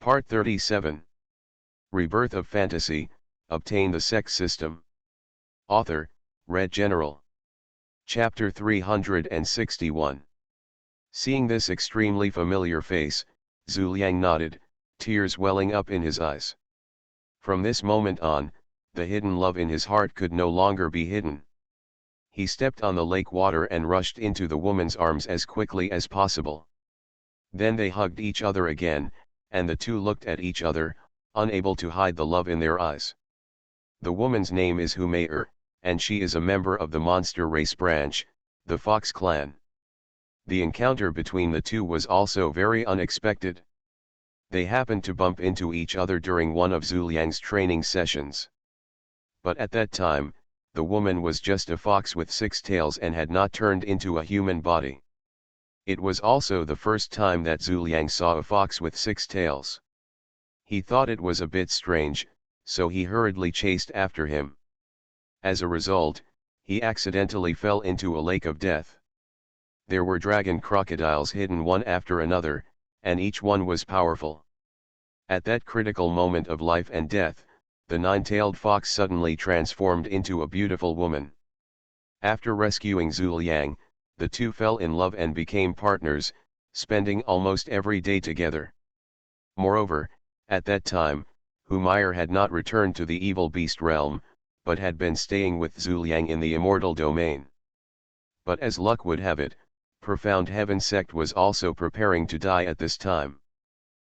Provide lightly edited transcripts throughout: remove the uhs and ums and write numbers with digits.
Part 37. Rebirth of Fantasy, Obtain the Sect System. Author, Red General. Chapter 361. Seeing this extremely familiar face, Zhu Liang nodded, tears welling up in his eyes. From this moment on, the hidden love in his heart could no longer be hidden. He stepped on the lake water and rushed into the woman's arms as quickly as possible. Then they hugged each other again, and the two looked at each other, unable to hide the love in their eyes. The woman's name is Humayr, and she is a member of the monster race branch, the Fox clan. The encounter between the two was also very unexpected. They happened to bump into each other during one of Zhu Liang's training sessions. But at that time, the woman was just a fox with 6 tails and had not turned into a human body. It was also the first time that Zhu Liang saw a fox with 6 tails. He thought it was a bit strange, so he hurriedly chased after him. As a result, he accidentally fell into a lake of death. There were dragon crocodiles hidden one after another, and each one was powerful. At that critical moment of life and death, the 9-tailed fox suddenly transformed into a beautiful woman. After rescuing Zhu Liang, the two fell in love and became partners, spending almost every day together. Moreover, at that time, Humayr had not returned to the evil beast realm, but had been staying with Zhu Liang in the immortal domain. But as luck would have it, Profound Heaven Sect was also preparing to die at this time.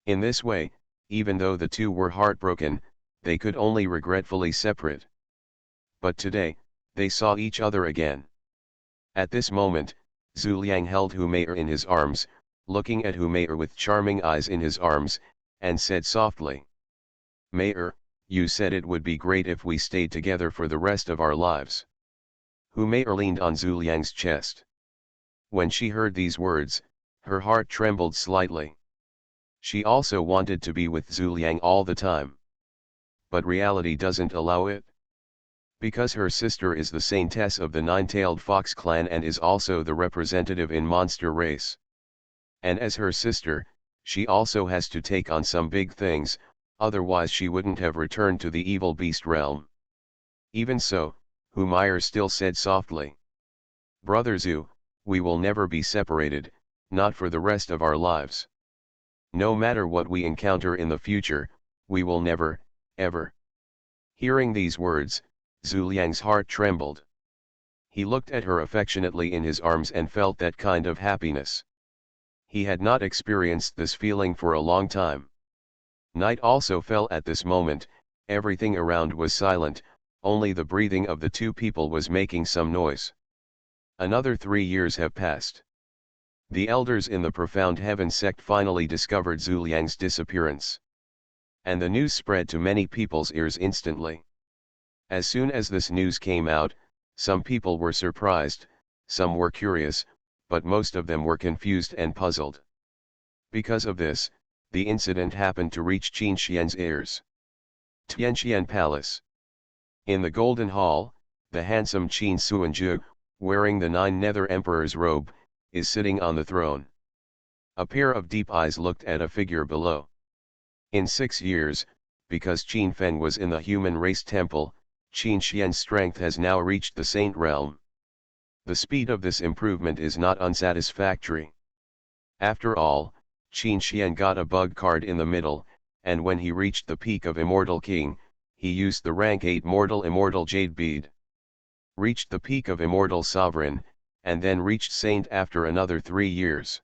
In this way, even though the two were heartbroken, they could only regretfully separate. But today, they saw each other again. At this moment, Zhu Liang held Humayr in his arms, looking at Humayr with charming eyes in his arms, and said softly, "Mayr, you said it would be great if we stayed together for the rest of our lives." Humayr leaned on Zhu Liang's chest. When she heard these words, her heart trembled slightly. She also wanted to be with Zhu Liang all the time. But reality doesn't allow it. Because her sister is the saintess of the 9-tailed fox clan and is also the representative in monster race. And as her sister, she also has to take on some big things, otherwise she wouldn't have returned to the evil beast realm. Even so, Humayr still said softly, "Brother Zhu, we will never be separated, not for the rest of our lives. No matter what we encounter in the future, we will never, ever." Hearing these words, Zhu Liang's heart trembled. He looked at her affectionately in his arms and felt that kind of happiness. He had not experienced this feeling for a long time. Night also fell at this moment, everything around was silent, only the breathing of the two people was making some noise. Another 3 years have passed. The elders in the Profound Heaven Sect finally discovered Zhu Liang's disappearance. And the news spread to many people's ears instantly. As soon as this news came out, some people were surprised, some were curious, but most of them were confused and puzzled. Because of this, the incident happened to reach Qin Xian's ears. Tianxian Palace. In the Golden Hall, the handsome Qin Suanzhu, wearing the 9 Nether Emperor's robe, is sitting on the throne. A pair of deep eyes looked at a figure below. In 6 years, because Qin Fen was in the human race temple, Qin Xian's strength has now reached the saint realm. The speed of this improvement is not unsatisfactory. After all, Qin Xian got a bug card in the middle, and when he reached the peak of Immortal King, he used the rank 8 Mortal Immortal Jade Bead. Reached the peak of Immortal Sovereign, and then reached Saint after another 3 years.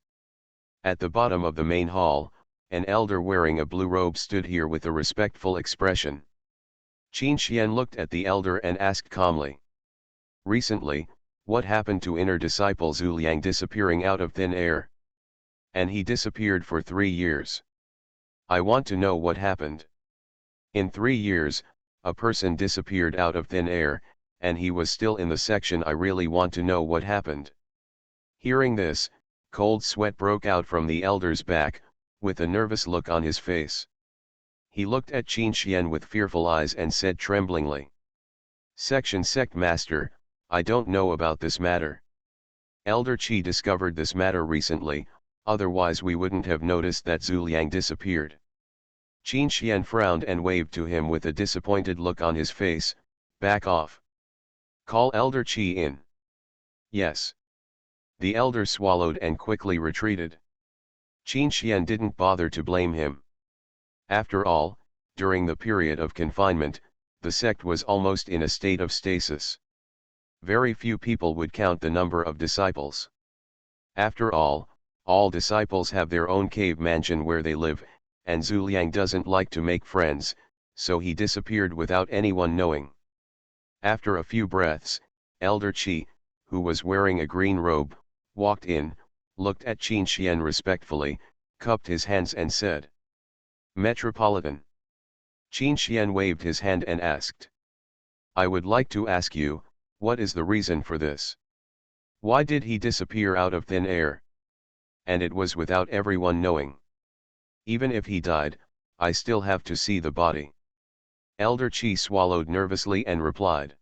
At the bottom of the main hall, an elder wearing a blue robe stood here with a respectful expression. Qin Xian looked at the elder and asked calmly, "Recently, what happened to inner disciple Zhu Liang disappearing out of thin air? And he disappeared for 3 years. I want to know what happened. In 3 years, a person disappeared out of thin air, and he was still in the section. I really want to know what happened." Hearing this, cold sweat broke out from the elder's back, with a nervous look on his face. He looked at Qin Xian with fearful eyes and said tremblingly, "Section Sect Master, I don't know about this matter. Elder Qi discovered this matter recently, otherwise we wouldn't have noticed that Zhu Liang disappeared. Qin Xian frowned and waved to him with a disappointed look on his face. Back off. Call Elder Qi in. Yes. The elder swallowed and quickly retreated. Qin Xian didn't bother to blame him. After all, during the period of confinement, the sect was almost in a state of stasis. Very few people would count the number of disciples. After all disciples have their own cave mansion where they live, and Zhu Liang doesn't like to make friends, so he disappeared without anyone knowing. After a few breaths, Elder Qi, who was wearing a green robe, walked in, looked at Qin Xian respectfully, cupped his hands and said, "Metropolitan." Qin Xian waved his hand and asked, "I would like to ask you, what is the reason for this? Why did he disappear out of thin air? And it was without everyone knowing. Even if he died, I still have to see the body." Elder Qi swallowed nervously and replied,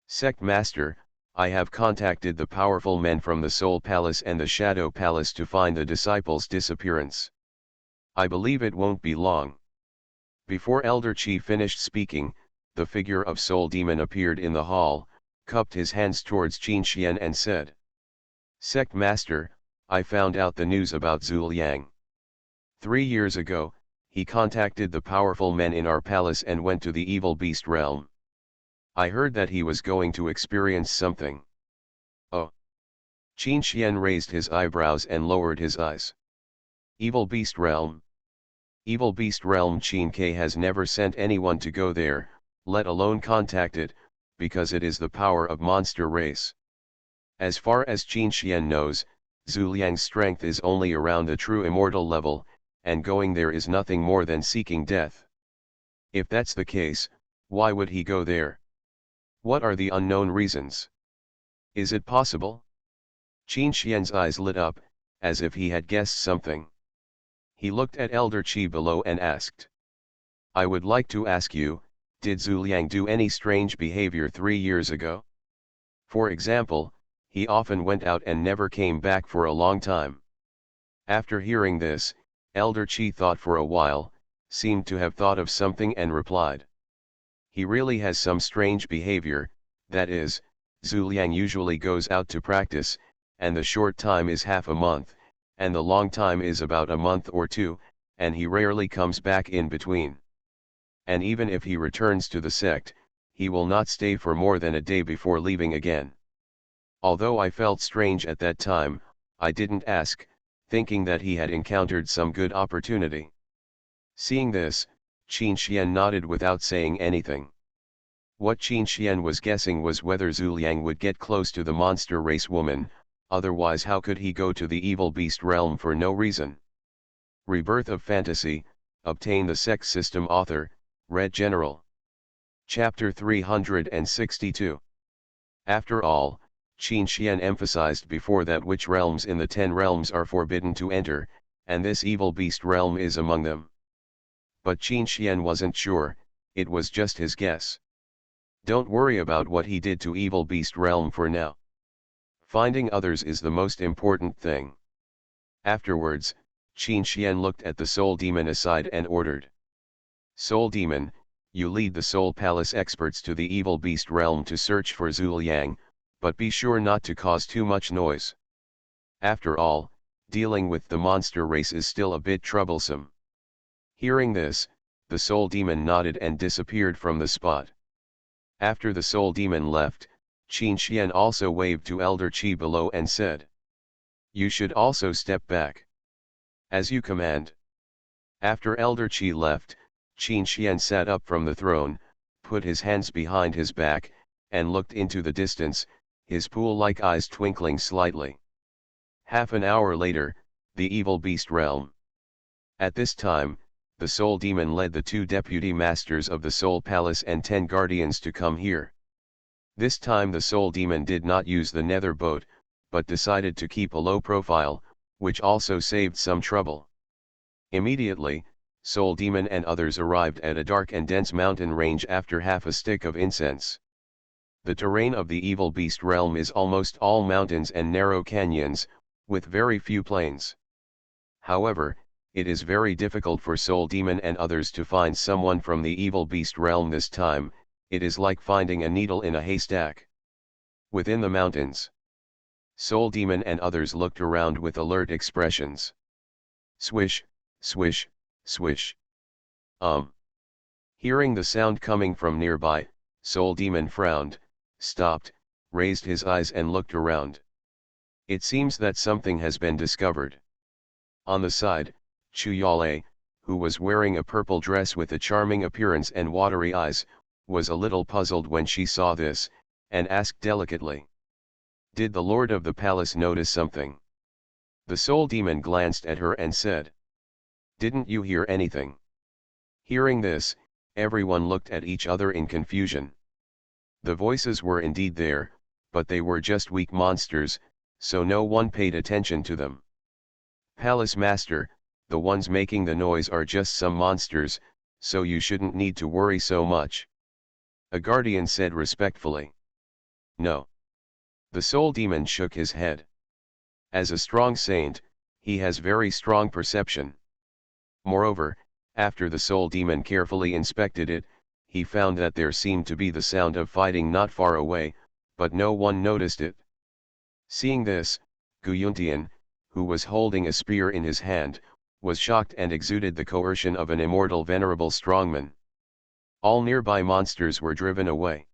"Sect Master, I have contacted the powerful men from the Soul Palace and the Shadow Palace to find the disciples' disappearance. I believe it won't be long." Before Elder Qi finished speaking, the figure of Soul Demon appeared in the hall, cupped his hands towards Qin Xian and said, "Sect Master, I found out the news about Zhu Liang. 3 years ago, he contacted the powerful men in our palace and went to the evil beast realm. I heard that he was going to experience something." "Oh." Qin Xian raised his eyebrows and lowered his eyes. "Evil beast realm? Evil beast realm? Qin Ke has never sent anyone to go there, let alone contact it, because it is the power of monster race. As far as Qin Xian knows, Zhu Liang's strength is only around the true immortal level, and going there is nothing more than seeking death. If that's the case, why would he go there? What are the unknown reasons? Is it possible?" Qin Xian's eyes lit up, as if he had guessed something. He looked at Elder Qi below and asked, "I would like to ask you, did Zhu Liang do any strange behavior 3 years ago? For example, he often went out and never came back for a long time." After hearing this, Elder Qi thought for a while, seemed to have thought of something and replied, "He really has some strange behavior, that is, Zhu Liang usually goes out to practice, and the short time is half a month, and the long time is about a month or 2, and he rarely comes back in between. And even if he returns to the sect, he will not stay for more than a day before leaving again. Although I felt strange at that time, I didn't ask, thinking that he had encountered some good opportunity." Seeing this, Qin Xian nodded without saying anything. What Qin Xian was guessing was whether Zhu Liang would get close to the monster race woman, otherwise how could he go to the evil beast realm for no reason? Rebirth of Fantasy, obtain the Sect system. Author, Red General. Chapter 362. After all, Qin Xian emphasized before that which realms in the 10 realms are forbidden to enter, and this evil beast realm is among them. But Qin Xian wasn't sure, it was just his guess. Don't worry about what he did to evil beast realm for now. Finding others is the most important thing. Afterwards, Qin Xian looked at the Soul Demon aside and ordered, "Soul Demon, you lead the Soul Palace experts to the evil beast realm to search for Zhu Liang, but be sure not to cause too much noise. After all, dealing with the monster race is still a bit troublesome." Hearing this, the Soul Demon nodded and disappeared from the spot. After the Soul Demon left, Qin Xian also waved to Elder Qi below and said, "You should also step back." "As you command." After Elder Qi left, Qin Xian sat up from the throne, put his hands behind his back, and looked into the distance, his pool-like eyes twinkling slightly. Half an hour later, the evil beast realm. At this time, the Soul Demon led the 2 deputy masters of the Soul Palace and 10 guardians to come here. This time the Soul Demon did not use the nether boat, but decided to keep a low profile, which also saved some trouble. Immediately, Soul Demon and others arrived at a dark and dense mountain range after half a stick of incense. The terrain of the evil beast realm is almost all mountains and narrow canyons, with very few plains. However, it is very difficult for Soul Demon and others to find someone from the evil beast realm this time. It is like finding a needle in a haystack. Within the mountains, Soul Demon and others looked around with alert expressions. Swish, swish, swish. Hearing the sound coming from nearby, Soul Demon frowned, stopped, raised his eyes and looked around. It seems that something has been discovered. On the side, Chuyale, who was wearing a purple dress with a charming appearance and watery eyes, was a little puzzled when she saw this, and asked delicately. Did the lord of the palace notice something? The Soul Demon glanced at her and said. Didn't you hear anything? Hearing this, everyone looked at each other in confusion. The voices were indeed there, but they were just weak monsters, so no one paid attention to them. Palace Master, the ones making the noise are just some monsters, so you shouldn't need to worry so much. A guardian said respectfully. No. The Soul Demon shook his head. As a strong saint, he has very strong perception. Moreover, after the Soul Demon carefully inspected it, he found that there seemed to be the sound of fighting not far away, but no one noticed it. Seeing this, Guyuntian, who was holding a spear in his hand, was shocked and exuded the coercion of an immortal venerable strongman. All nearby monsters were driven away.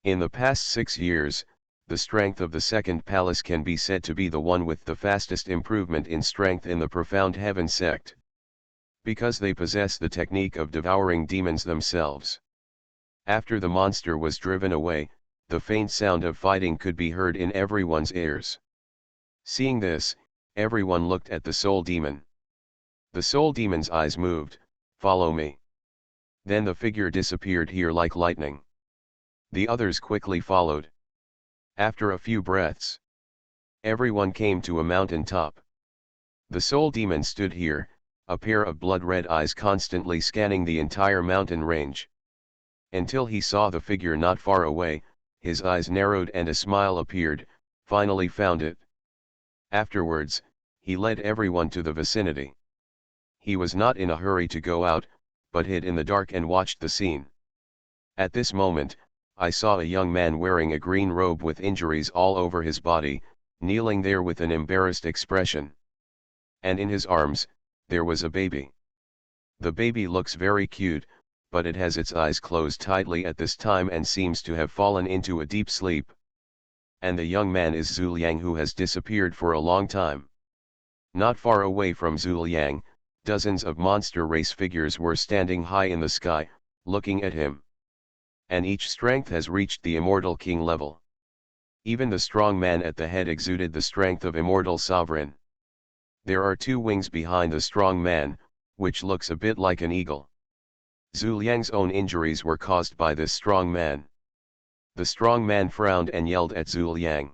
In the past 6 years, the strength of the second palace can be said to be the one with the fastest improvement in strength in the Profound Heaven sect. Because they possess the technique of devouring demons themselves. After the monster was driven away, the faint sound of fighting could be heard in everyone's ears. Seeing this, everyone looked at the Soul Demon. The Soul Demon's eyes moved. Follow me. Then the figure disappeared here like lightning. The others quickly followed. After a few breaths, everyone came to a mountain top. The Soul Demon stood here, a pair of blood-red eyes constantly scanning the entire mountain range. Until he saw the figure not far away, his eyes narrowed and a smile appeared, finally found it. Afterwards, he led everyone to the vicinity. He was not in a hurry to go out, but hid in the dark and watched the scene. At this moment, I saw a young man wearing a green robe with injuries all over his body, kneeling there with an embarrassed expression. And in his arms, there was a baby. The baby looks very cute, but it has its eyes closed tightly at this time and seems to have fallen into a deep sleep. And the young man is Zuliang, who has disappeared for a long time. Not far away from Zuliang, dozens of monster race figures were standing high in the sky, looking at him. And each strength has reached the immortal king level. Even the strong man at the head exuded the strength of immortal sovereign. There are 2 wings behind the strong man, which looks a bit like an eagle. Zuliang's own injuries were caused by this strong man. The strong man frowned and yelled at Zuliang.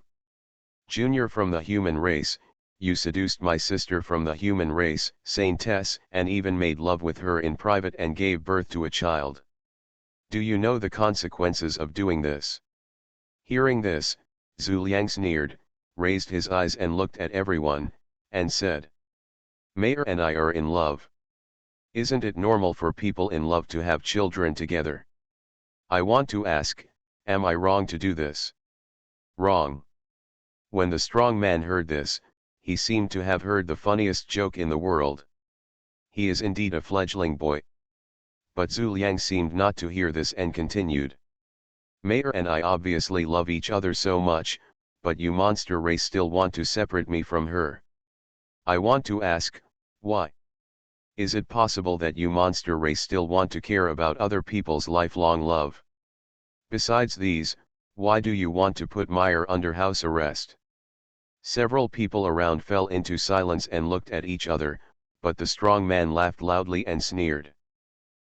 Junior from the human race, you seduced my sister from the human race, saintess, and even made love with her in private and gave birth to a child. Do you know the consequences of doing this? Hearing this, Zuliang sneered, raised his eyes and looked at everyone, and said. Mayor and I are in love. Isn't it normal for people in love to have children together? I want to ask, am I wrong to do this? Wrong. When the strong man heard this, he seemed to have heard the funniest joke in the world. He is indeed a fledgling boy. But Zuliang seemed not to hear this and continued. Mayor and I obviously love each other so much, but you monster race still want to separate me from her. I want to ask, why? Is it possible that you monster race still want to care about other people's lifelong love? Besides these, why do you want to put Meyer under house arrest? Several people around fell into silence and looked at each other, but the strong man laughed loudly and sneered.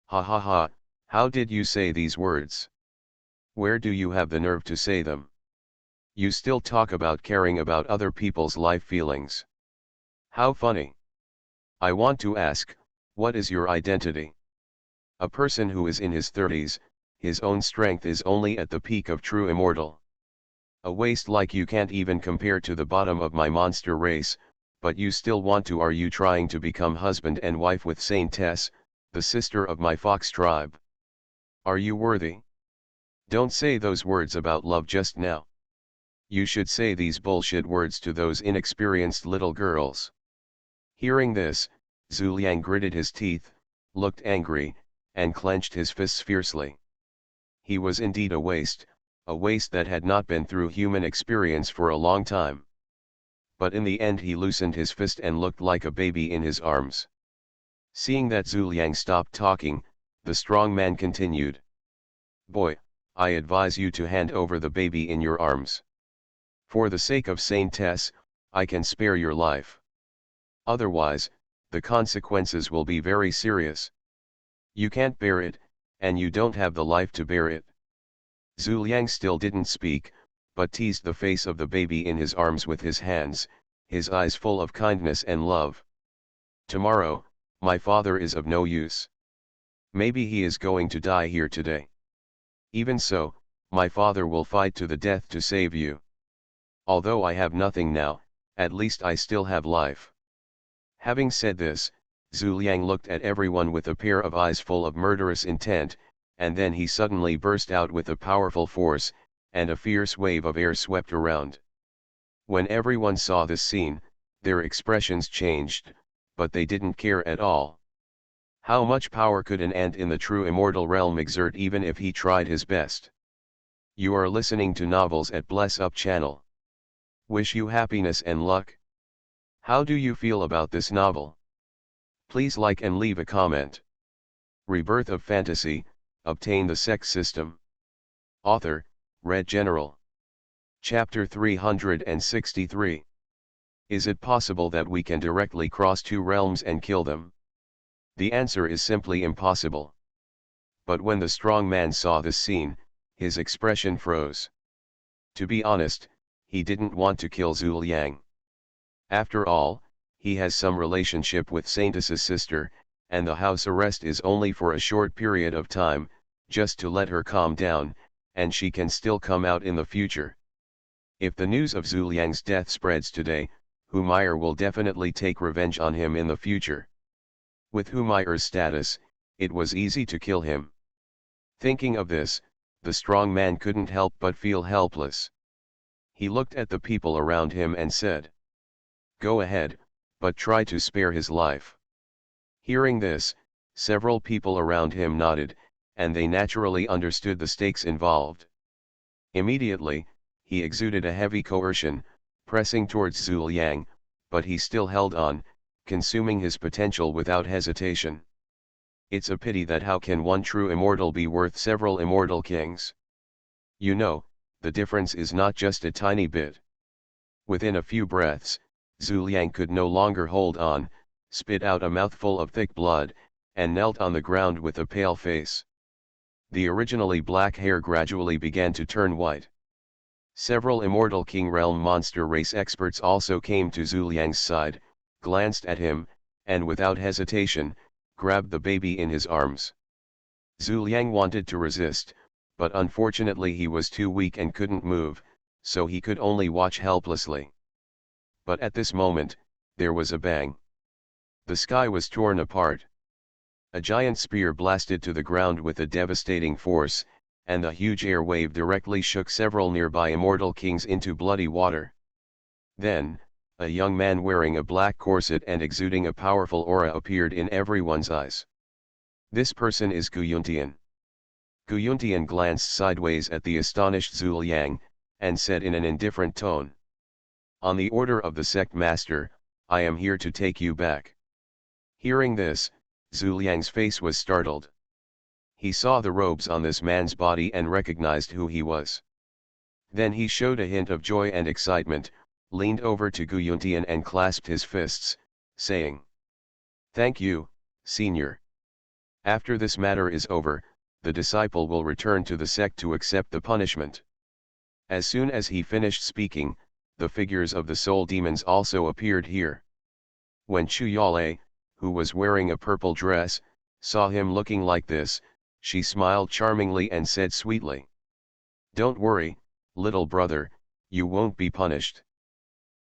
Ha ha ha, how did you say these words? Where do you have the nerve to say them? You still talk about caring about other people's life feelings. How funny. I want to ask, what is your identity? A person who is in his 30s, his own strength is only at the peak of true immortal. A waste like you can't even compare to the bottom of my monster race, But you still want to? Are you trying to become husband and wife with Saintess, the sister of my fox tribe? Are you worthy? Don't say those words about love just now. You should say these bullshit words to those inexperienced little girls. Hearing this, Zhu Liang gritted his teeth, looked angry, and clenched his fists fiercely. He was indeed a waste that had not been through human experience for a long time. But in the end he loosened his fist and looked like a baby in his arms. Seeing that Zhu Liang stopped talking, the strong man continued. Boy, I advise you to hand over the baby in your arms. For the sake of Saintess, I can spare your life. Otherwise, the consequences will be very serious. You can't bear it, and you don't have the life to bear it. Zhu Liang still didn't speak, but teased the face of the baby in his arms with his hands, his eyes full of kindness and love. Tomorrow, my father is of no use. Maybe he is going to die here today. Even so, my father will fight to the death to save you. Although I have nothing now, at least I still have life. Having said this, Zhu Liang looked at everyone with a pair of eyes full of murderous intent, and then he suddenly burst out with a powerful force, and a fierce wave of air swept around. When everyone saw this scene, their expressions changed, but they didn't care at all. How much power could an ant in the true immortal realm exert even if he tried his best? You are listening to Novels at Bless Up channel. Wish you happiness and luck. How do you feel about this novel? Please like and leave a comment. Rebirth of Fantasy, Obtain the Sect System. Author, Red General. Chapter 363. Is it possible that we can directly cross two realms and kill them? The answer is simply impossible. But when the strong man saw this scene, his expression froze. To be honest, he didn't want to kill Zhu Liang. After all, he has some relationship with Saintess's sister, and the house arrest is only for a short period of time, just to let her calm down, and she can still come out in the future. If the news of Zhu Liang's death spreads today, Humayr will definitely take revenge on him in the future. With Humayr's status, it was easy to kill him. Thinking of this, the strong man couldn't help but feel helpless. He looked at the people around him and said, "Go ahead, but try to spare his life." Hearing this, several people around him nodded, and they naturally understood the stakes involved. Immediately, he exuded a heavy coercion, pressing towards Zhu Liang, but he still held on, consuming his potential without hesitation. It's a pity that how can one true immortal be worth several immortal kings? You know, the difference is not just a tiny bit. Within a few breaths, Zhu Liang could no longer hold on, spit out a mouthful of thick blood, and knelt on the ground with a pale face. The originally black hair gradually began to turn white. Several immortal King Realm monster race experts also came to Zhu Liang's side, glanced at him, and without hesitation, grabbed the baby in his arms. Zhu Liang wanted to resist, but unfortunately he was too weak and couldn't move, so he could only watch helplessly. But at this moment, there was a bang. The sky was torn apart. A giant spear blasted to the ground with a devastating force, and the huge air wave directly shook several nearby immortal kings into bloody water. Then, a young man wearing a black corset and exuding a powerful aura appeared in everyone's eyes. This person is Guyuntian. Guyuntian glanced sideways at the astonished Zhu Liang, and said in an indifferent tone, "On the order of the sect master, I am here to take you back." Hearing this, Zhu Liang's face was startled. He saw the robes on this man's body and recognized who he was. Then he showed a hint of joy and excitement, leaned over to Guyuntian and clasped his fists, saying, "Thank you, Senior. After this matter is over, the disciple will return to the sect to accept the punishment." As soon as he finished speaking, the figures of the soul demons also appeared here. When Chu Yale, who was wearing a purple dress, saw him looking like this, she smiled charmingly and said sweetly, "Don't worry, little brother, you won't be punished.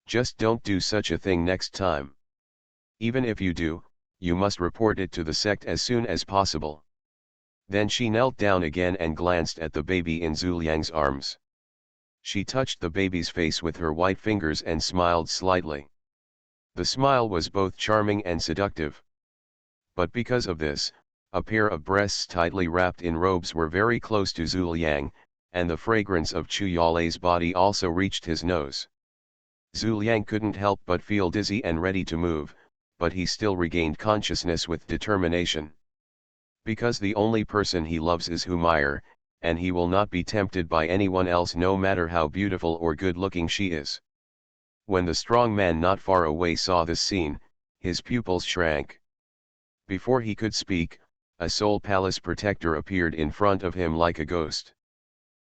Just don't do such a thing next time. Even if you do, you must report it to the sect as soon as possible. Then she knelt down again and glanced at the baby in Zhu Liang's arms. She touched the baby's face with her white fingers and smiled slightly. The smile was both charming and seductive. But because of this, a pair of breasts tightly wrapped in robes were very close to Zhu Liang, and the fragrance of Chu Yalei's body also reached his nose. Zhu Liang couldn't help but feel dizzy and ready to move, but he still regained consciousness with determination. Because the only person he loves is Humayr, and he will not be tempted by anyone else no matter how beautiful or good-looking she is. When the strong man not far away saw this scene, his pupils shrank. Before he could speak, a soul palace protector appeared in front of him like a ghost.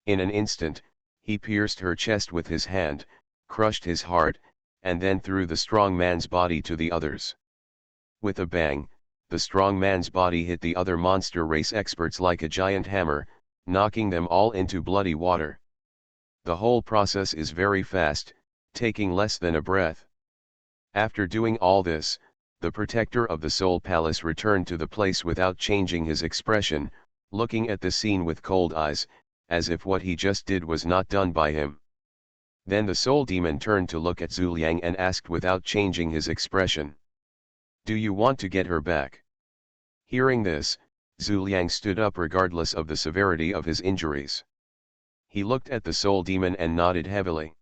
In an instant, he pierced her chest with his hand, crushed his heart, and then threw the strong man's body to the others. With a bang, the strong man's body hit the other monster race experts like a giant hammer, knocking them all into bloody water. The whole process is very fast, taking less than a breath. After doing all this, the protector of the soul palace returned to the place without changing his expression, looking at the scene with cold eyes, as if what he just did was not done by him. Then the soul demon turned to look at Zhu Liang and asked without changing his expression, "Do you want to get her back?" Hearing this, Zhu Liang stood up regardless of the severity of his injuries. He looked at the soul demon and nodded heavily.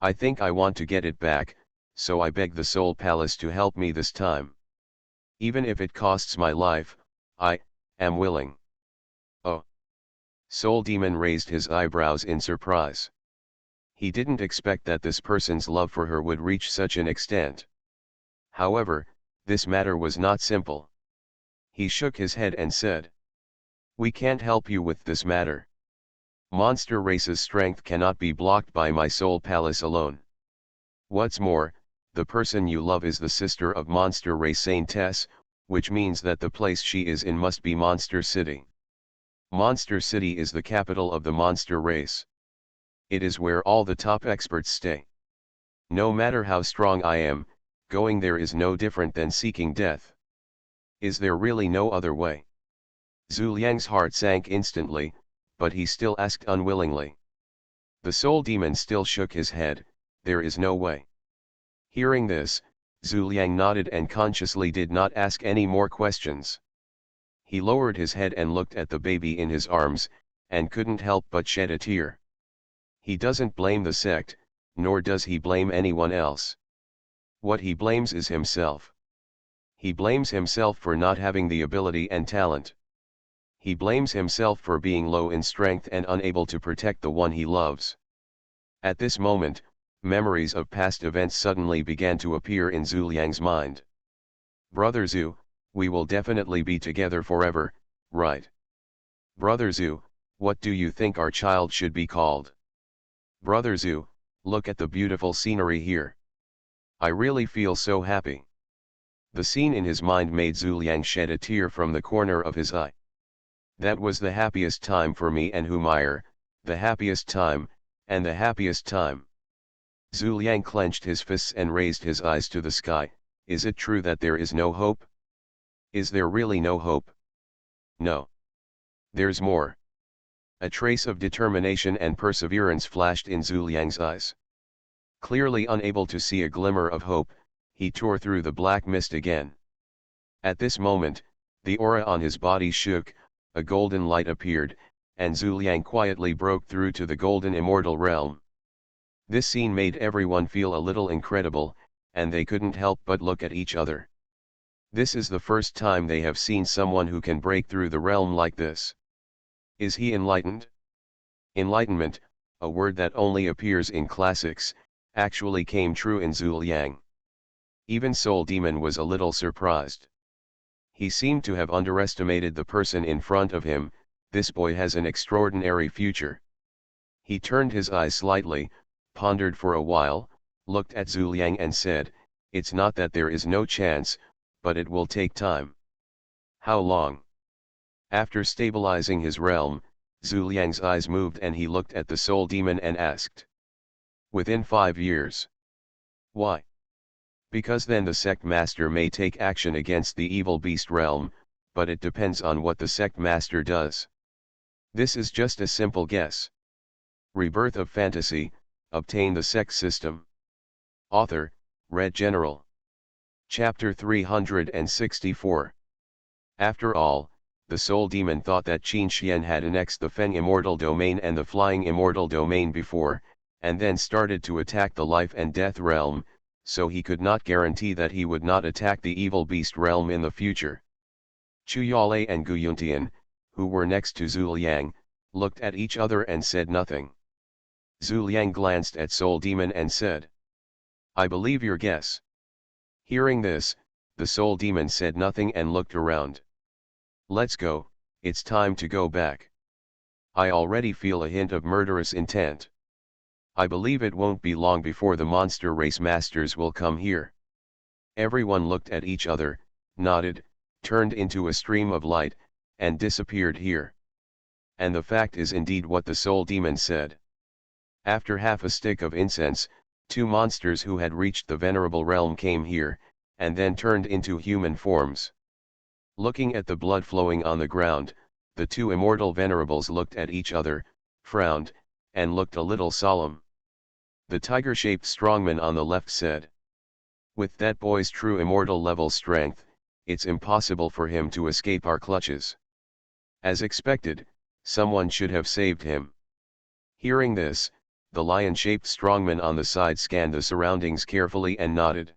"I think I want to get it back, so I beg the soul palace to help me this time. Even if it costs my life, I am willing." Oh! Soul demon raised his eyebrows in surprise. He didn't expect that this person's love for her would reach such an extent. However, this matter was not simple. He shook his head and said, "We can't help you with this matter. Monster race's strength cannot be blocked by my soul palace alone. What's more, the person you love is the sister of monster race Saintess, which means that the place she is in must be Monster City. Monster City is the capital of the monster race. It is where all the top experts stay. No matter how strong I am, going there is no different than seeking death. Is there really no other way?" Zhu Liang's heart sank instantly, but he still asked unwillingly. The soul demon still shook his head, "There is no way." Hearing this, Zhu Liang nodded and consciously did not ask any more questions. He lowered his head and looked at the baby in his arms, and couldn't help but shed a tear. He doesn't blame the sect, nor does he blame anyone else. What he blames is himself. He blames himself for not having the ability and talent. He blames himself for being low in strength and unable to protect the one he loves. At this moment, memories of past events suddenly began to appear in Zhu Liang's mind. "Brother Zhu, we will definitely be together forever, right? Brother Zhu, what do you think our child should be called? Brother Zhu, look at the beautiful scenery here. I really feel so happy." The scene in his mind made Zhu Liang shed a tear from the corner of his eye. "That was the happiest time for me and Humayr, the happiest time, and the happiest time." Zhu Liang clenched his fists and raised his eyes to the sky. "Is it true that there is no hope? Is there really no hope?" "No. There's more." A trace of determination and perseverance flashed in Zhu Liang's eyes. Clearly unable to see a glimmer of hope, he tore through the black mist again. At this moment, the aura on his body shook, a golden light appeared, and Zhu Liang quietly broke through to the golden immortal realm. This scene made everyone feel a little incredible, and they couldn't help but look at each other. This is the first time they have seen someone who can break through the realm like this. Is he enlightened? Enlightenment, a word that only appears in classics, actually came true in Zhu Liang. Even Soul Demon was a little surprised. He seemed to have underestimated the person in front of him. This boy has an extraordinary future. He turned his eyes slightly, pondered for a while, looked at Zhu Liang and said, "It's not that there is no chance, but it will take time." "How long?" After stabilizing his realm, Zhu Liang's eyes moved and he looked at the Soul Demon and asked. "Within 5 years. Why? Because then the sect master may take action against the evil beast realm, but it depends on what the sect master does. This is just a simple guess. Rebirth of Fantasy, obtain the sect system. Author, Red General. Chapter 364. After all, the soul demon thought that Qin Xian had annexed the Feng immortal domain and the flying immortal domain before, and then started to attack the life and death realm, so he could not guarantee that he would not attack the evil beast realm in the future. Chu Yale and Gu Yuntian, who were next to Zhu Liang, looked at each other and said nothing. Zhu Liang glanced at Soul Demon and said, "I believe your guess." Hearing this, the Soul Demon said nothing and looked around. "Let's go, it's time to go back. I already feel a hint of murderous intent. I believe it won't be long before the monster race masters will come here." Everyone looked at each other, nodded, turned into a stream of light, and disappeared here. And the fact is indeed what the Soul Demon said. After half a stick of incense, two monsters who had reached the venerable realm came here, and then turned into human forms. Looking at the blood flowing on the ground, the two immortal venerables looked at each other, frowned, and looked a little solemn. The tiger-shaped strongman on the left said, "With that boy's true immortal level strength, it's impossible for him to escape our clutches. As expected, someone should have saved him." Hearing this, the lion-shaped strongman on the side scanned the surroundings carefully and nodded.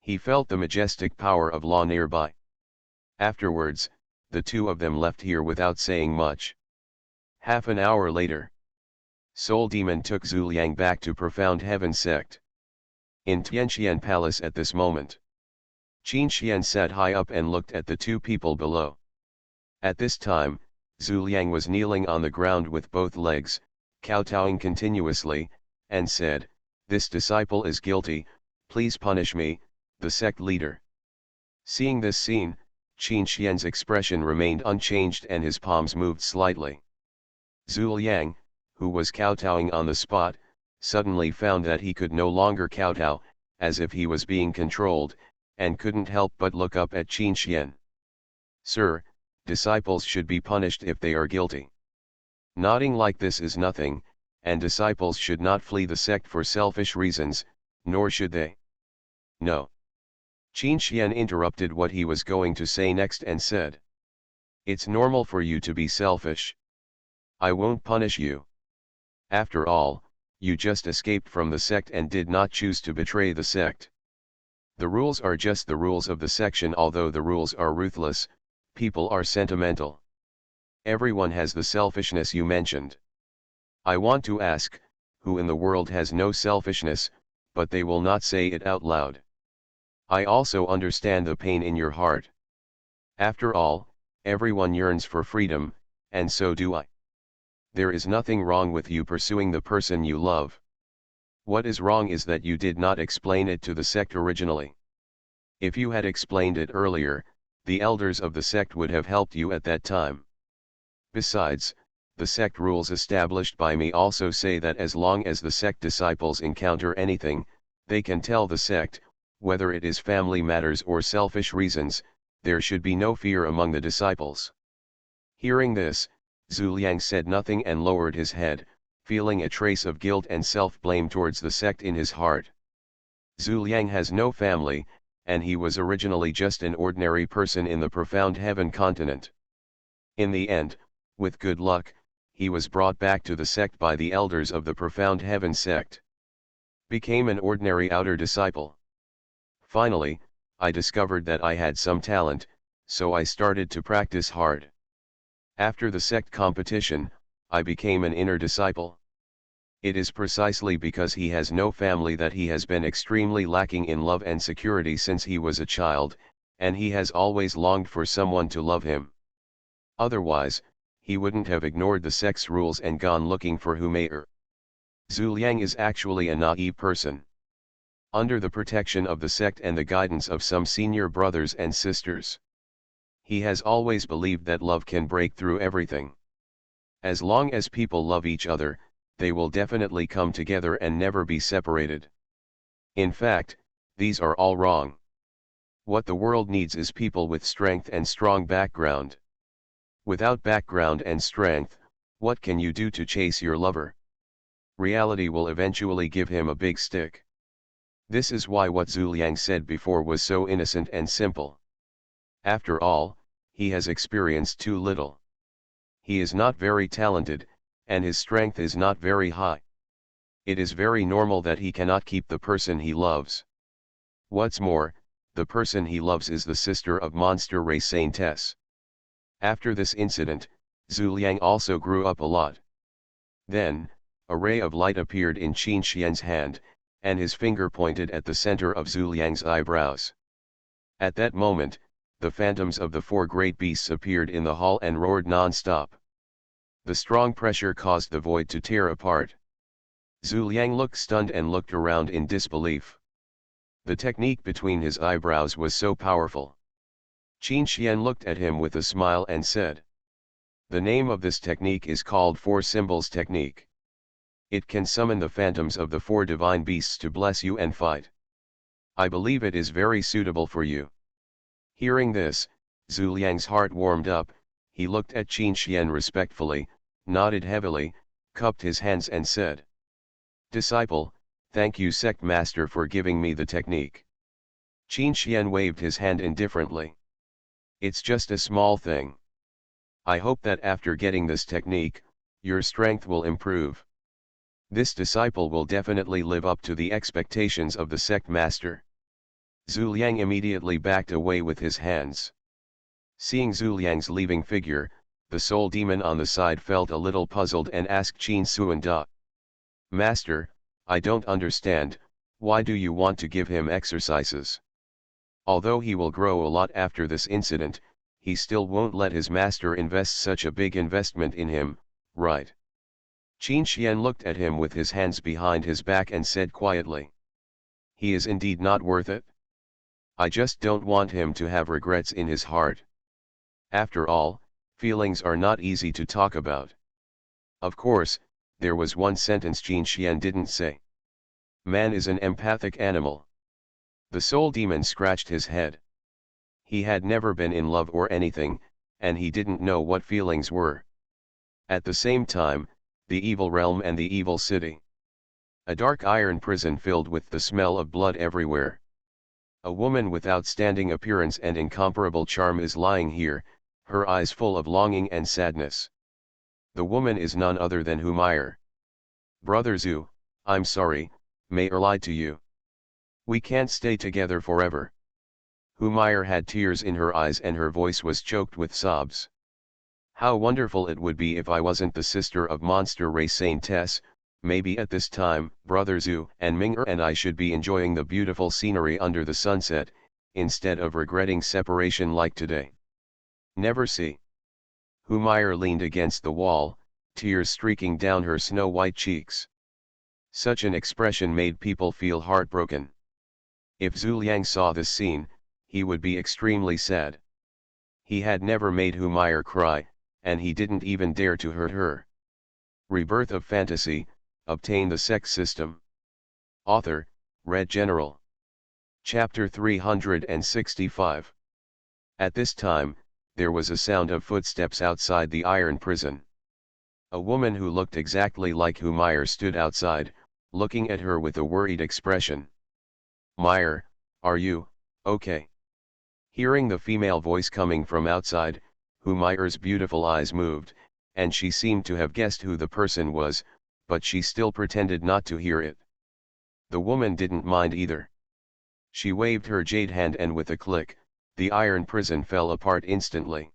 He felt the majestic power of law nearby. Afterwards, the two of them left here without saying much. Half an hour later, Soul Demon took Zhu Liang back to Profound Heaven Sect. In Tianxian Palace at this moment, Qin Xian sat high up and looked at the two people below. At this time, Zhu Liang was kneeling on the ground with both legs, kowtowing continuously, and said, "This disciple is guilty, please punish me, the sect leader." Seeing this scene, Qin Xian's expression remained unchanged and his palms moved slightly. Zhu Liang, who was kowtowing on the spot, suddenly found that he could no longer kowtow, as if he was being controlled, and couldn't help but look up at Qin Xian. "Sir, disciples should be punished if they are guilty. Nodding like this is nothing, and disciples should not flee the sect for selfish reasons, nor should they." "No." Qin Xian interrupted what he was going to say next and said, "It's normal for you to be selfish. I won't punish you. After all, you just escaped from the sect and did not choose to betray the sect. The rules are just the rules of the section. Although the rules are ruthless, people are sentimental. Everyone has the selfishness you mentioned. I want to ask, who in the world has no selfishness, but they will not say it out loud? I also understand the pain in your heart. After all, everyone yearns for freedom, and so do I. There is nothing wrong with you pursuing the person you love. What is wrong is that you did not explain it to the sect originally. If you had explained it earlier, the elders of the sect would have helped you at that time. Besides, the sect rules established by me also say that as long as the sect disciples encounter anything, they can tell the sect, whether it is family matters or selfish reasons, there should be no fear among the disciples." Hearing this, Zhu Liang said nothing and lowered his head, feeling a trace of guilt and self-blame towards the sect in his heart. Zhu Liang has no family, and he was originally just an ordinary person in the Profound Heaven continent. In the end, with good luck, he was brought back to the sect by the elders of the Profound Heaven sect. Became an ordinary outer disciple. Finally, I discovered that I had some talent, so I started to practice hard. After the sect competition, I became an inner disciple. It is precisely because he has no family that he has been extremely lacking in love and security since he was a child, and he has always longed for someone to love him. Otherwise, he wouldn't have ignored the sect's rules and gone looking for whomever. Zhu Liang is actually a naive person. Under the protection of the sect and the guidance of some senior brothers and sisters, he has always believed that love can break through everything. As long as people love each other, they will definitely come together and never be separated. In fact, these are all wrong. What the world needs is people with strength and strong background. Without background and strength, what can you do to chase your lover? Reality will eventually give him a big stick. This is why what Zhu Liang said before was so innocent and simple. After all, he has experienced too little. He is not very talented, and his strength is not very high. It is very normal that he cannot keep the person he loves. What's more, the person he loves is the sister of monster race Saintess. After this incident, Zhu Liang also grew up a lot. Then, a ray of light appeared in Qin Xian's hand, and his finger pointed at the center of Zhu Liang's eyebrows. At that moment, the phantoms of the four great beasts appeared in the hall and roared non-stop. The strong pressure caused the void to tear apart. Zhu Liang looked stunned and looked around in disbelief. The technique between his eyebrows was so powerful. Qin Xian looked at him with a smile and said, "The name of this technique is called Four Symbols Technique. It can summon the phantoms of the four divine beasts to bless you and fight. I believe it is very suitable for you." Hearing this, Zhu Liang's heart warmed up. He looked at Qin Xian respectfully, nodded heavily, cupped his hands and said, "Disciple, thank you Sect Master for giving me the technique." Qin Xian waved his hand indifferently. "It's just a small thing. I hope that after getting this technique, your strength will improve. This disciple will definitely live up to the expectations of the Sect Master." Zhu Liang immediately backed away with his hands. Seeing Zhu Liang's leaving figure, the soul demon on the side felt a little puzzled and asked Qin Suanda, "Master, I don't understand, why do you want to give him exercises? Although he will grow a lot after this incident, he still won't let his master invest such a big investment in him, right?" Qin Xian looked at him with his hands behind his back and said quietly, "He is indeed not worth it. I just don't want him to have regrets in his heart. After all, feelings are not easy to talk about." Of course, there was one sentence Qin Xian didn't say. Man is an empathic animal. The soul demon scratched his head. He had never been in love or anything, and he didn't know what feelings were. At the same time, the evil realm and the evil city. A dark iron prison filled with the smell of blood everywhere. A woman with outstanding appearance and incomparable charm is lying here, her eyes full of longing and sadness. The woman is none other than Humayr. "Brother Zhu, I'm sorry, Mayer lied to you. We can't stay together forever." Humayr had tears in her eyes and her voice was choked with sobs. "How wonderful it would be if I wasn't the sister of monster race Saintess. Maybe at this time, Brother Zhu and Ming'er and I should be enjoying the beautiful scenery under the sunset, instead of regretting separation like today. Never see." Humayr leaned against the wall, tears streaking down her snow-white cheeks. Such an expression made people feel heartbroken. If Zhu Liang saw this scene, he would be extremely sad. He had never made Humayr cry, and he didn't even dare to hurt her. Rebirth of Fantasy, obtain the Sect system. Author, Red General. Chapter 365. At this time, there was a sound of footsteps outside the iron prison. A woman who looked exactly like Humayr stood outside, looking at her with a worried expression. "Meyer, are you okay?" Hearing the female voice coming from outside, Humayr's beautiful eyes moved, and she seemed to have guessed who the person was, but she still pretended not to hear it. The woman didn't mind either. She waved her jade hand and with a click, the iron prison fell apart instantly.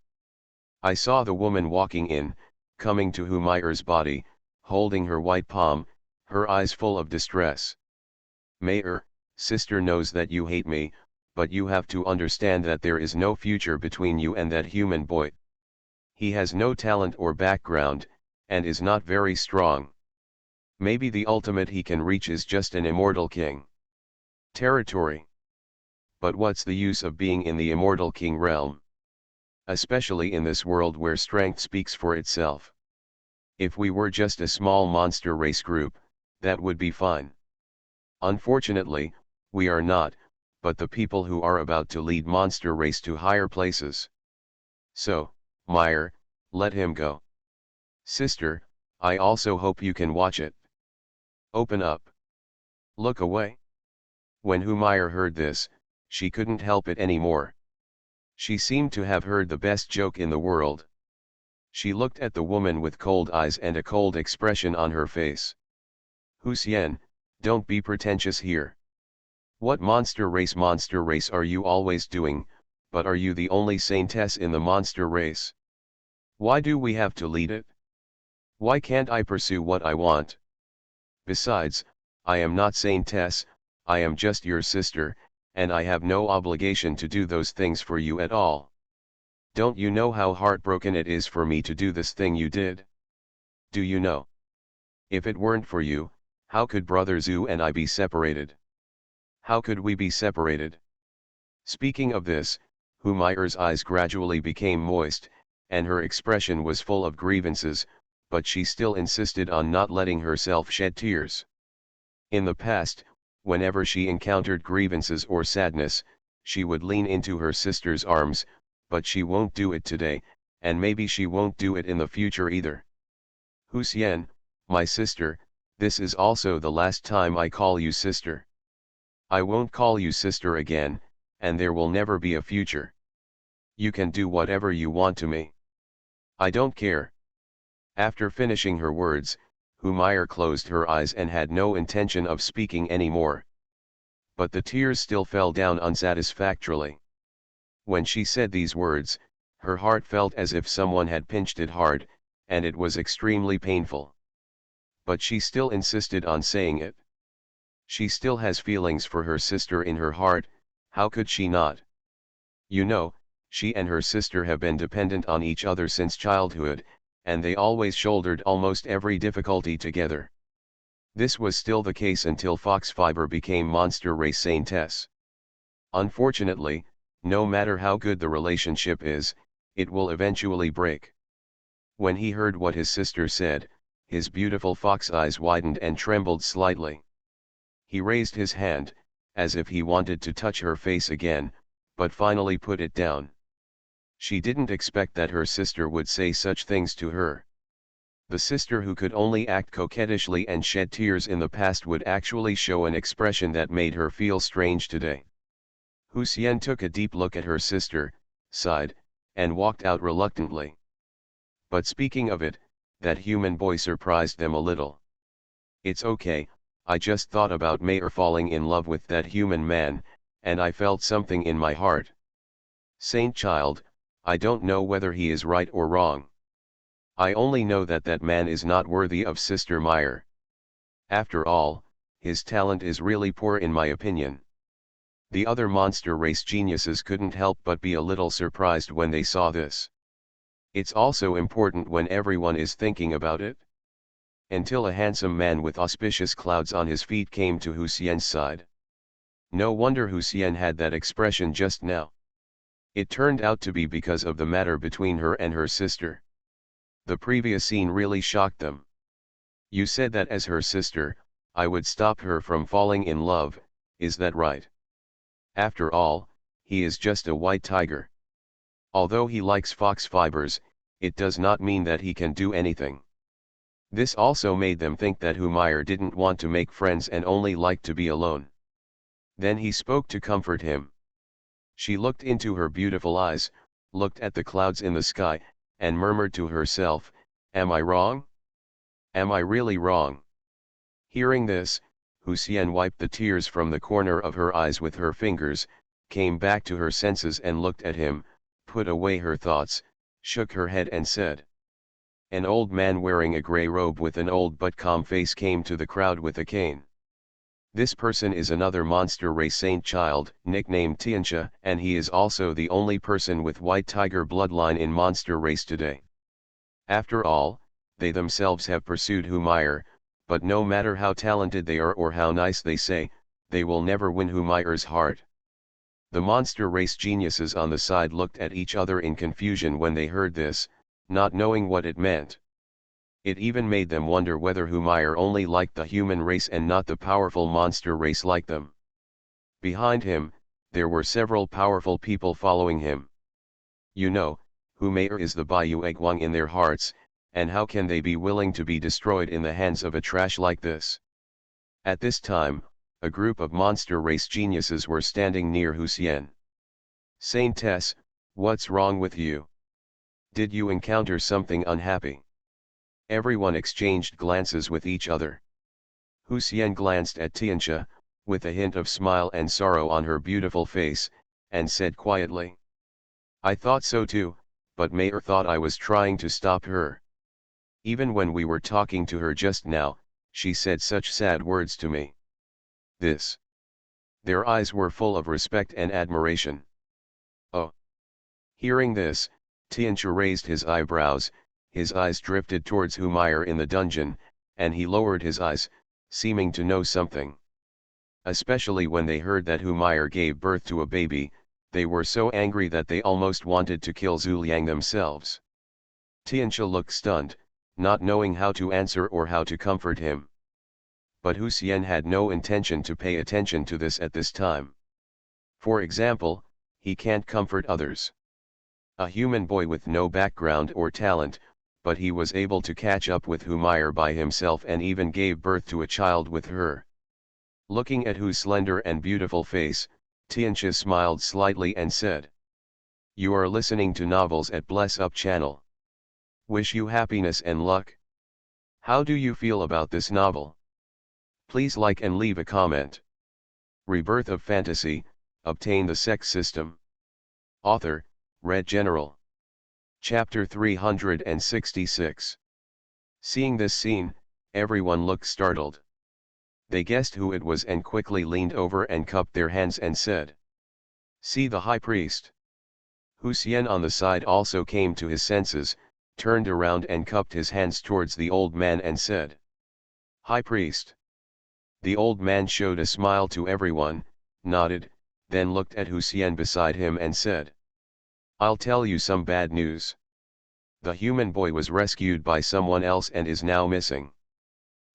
I saw the woman walking in, coming to Humayr's body, holding her white palm, her eyes full of distress. "Mayer, sister knows that you hate me, but you have to understand that there is no future between you and that human boy. He has no talent or background, and is not very strong. Maybe the ultimate he can reach is just an immortal king territory. But what's the use of being in the immortal king realm? Especially in this world where strength speaks for itself. If we were just a small monster race group, that would be fine. Unfortunately, We are not, but the people who are about to lead monster race to higher places. So, Meyer, let him go. Sister, I also hope you can watch it. Open up. Look away. When Humayr heard this, she couldn't help it anymore. She seemed to have heard the best joke in the world. She looked at the woman with cold eyes and a cold expression on her face. Hussein, don't be pretentious here. What monster race are you always doing, but are you the only saintess in the monster race? Why do we have to lead it? Why can't I pursue what I want? Besides, I am not saintess, I am just your sister, and I have no obligation to do those things for you at all. Don't you know how heartbroken it is for me to do this thing you did? Do you know? If it weren't for you, how could Brother Zu and I be separated? How could we be separated? Speaking of this, Humayr's eyes gradually became moist, and her expression was full of grievances, but she still insisted on not letting herself shed tears. In the past, whenever she encountered grievances or sadness, she would lean into her sister's arms, but she won't do it today, and maybe she won't do it in the future either. Hussein, my sister, this is also the last time I call you sister. I won't call you sister again, and there will never be a future. You can do whatever you want to me. I don't care. After finishing her words, Humayr closed her eyes and had no intention of speaking anymore. But the tears still fell down unsatisfactorily. When she said these words, her heart felt as if someone had pinched it hard, and it was extremely painful. But she still insisted on saying it. She still has feelings for her sister in her heart, how could she not? You know, she and her sister have been dependent on each other since childhood, and they always shouldered almost every difficulty together. This was still the case until Foxfiber became Monster Race Saintess. Unfortunately, no matter how good the relationship is, it will eventually break. When he heard what his sister said, his beautiful fox eyes widened and trembled slightly. He raised his hand, as if he wanted to touch her face again, but finally put it down. She didn't expect that her sister would say such things to her. The sister who could only act coquettishly and shed tears in the past would actually show an expression that made her feel strange today. Hussein took a deep look at her sister, sighed, and walked out reluctantly. But speaking of it, that human boy surprised them a little. It's okay, I just thought about Mayer falling in love with that human man, and I felt something in my heart. Saint child, I don't know whether he is right or wrong. I only know that that man is not worthy of Sister Meyer. After all, his talent is really poor in my opinion. The other monster race geniuses couldn't help but be a little surprised when they saw this. It's also important when everyone is thinking about it. Until a handsome man with auspicious clouds on his feet came to Hussein's side. No wonder Hussein had that expression just now. It turned out to be because of the matter between her and her sister. The previous scene really shocked them. You said that as her sister, I would stop her from falling in love, is that right? After all, he is just a white tiger. Although he likes fox fibers, it does not mean that he can do anything. This also made them think that Humayr didn't want to make friends and only liked to be alone. Then he spoke to comfort him. She looked into her beautiful eyes, looked at the clouds in the sky, and murmured to herself, "Am I wrong? Am I really wrong?" Hearing this, Hussein wiped the tears from the corner of her eyes with her fingers, came back to her senses and looked at him, put away her thoughts, shook her head and said. An old man wearing a grey robe with an old but calm face came to the crowd with a cane. This person is another monster race saint child, nicknamed Tianxia, and he is also the only person with white tiger bloodline in monster race today. After all, they themselves have pursued Humayr, but no matter how talented they are or how nice they say, they will never win Humayr's heart. The monster race geniuses on the side looked at each other in confusion when they heard this, not knowing what it meant. It even made them wonder whether Humayr only liked the human race and not the powerful monster race like them. Behind him, there were several powerful people following him. You know, Humayr is the Bayuegwang in their hearts, and how can they be willing to be destroyed in the hands of a trash like this? At this time, a group of monster race geniuses were standing near Hussein. Saintess, what's wrong with you? Did you encounter something unhappy? Everyone exchanged glances with each other. Hussein glanced at Tianxia, with a hint of smile and sorrow on her beautiful face, and said quietly. I thought so too, but Mayer thought I was trying to stop her. Even when we were talking to her just now, she said such sad words to me. This. Their eyes were full of respect and admiration. Oh. Hearing this, Tianxia raised his eyebrows, his eyes drifted towards Humayr in the dungeon, and he lowered his eyes, seeming to know something. Especially when they heard that Humayr gave birth to a baby, they were so angry that they almost wanted to kill Zhu Liang themselves. Tianxia looked stunned, not knowing how to answer or how to comfort him. But Hussein had no intention to pay attention to this at this time. For example, he can't comfort others. A human boy with no background or talent, but he was able to catch up with Humayr by himself and even gave birth to a child with her. Looking at Hu's slender and beautiful face, Tianxia smiled slightly and said. You are listening to novels at Bless Up channel. Wish you happiness and luck. How do you feel about this novel? Please like and leave a comment. Rebirth of Fantasy, Obtain the Sect System. Author, Red General. Chapter 366. Seeing this scene, everyone looked startled. They guessed who it was and quickly leaned over and cupped their hands and said. See the high priest. Hussein on the side also came to his senses, turned around and cupped his hands towards the old man and said. High priest. The old man showed a smile to everyone, nodded, then looked at Hussein beside him and said. I'll tell you some bad news. The human boy was rescued by someone else and is now missing.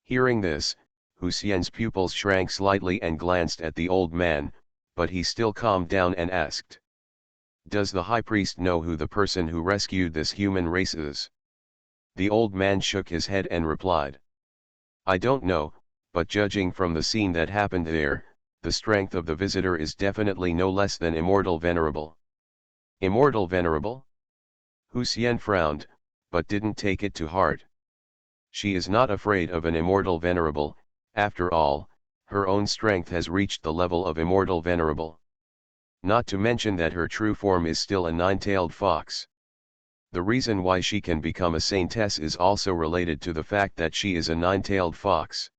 Hearing this, Hussein's pupils shrank slightly and glanced at the old man, but he still calmed down and asked. Does the high priest know who the person who rescued this human race is? The old man shook his head and replied. I don't know, but judging from the scene that happened there, the strength of the visitor is definitely no less than immortal venerable. Immortal venerable? Hussein frowned, but didn't take it to heart. She is not afraid of an immortal venerable, after all, her own strength has reached the level of immortal venerable. Not to mention that her true form is still a nine-tailed fox. The reason why she can become a saintess is also related to the fact that she is a nine-tailed fox.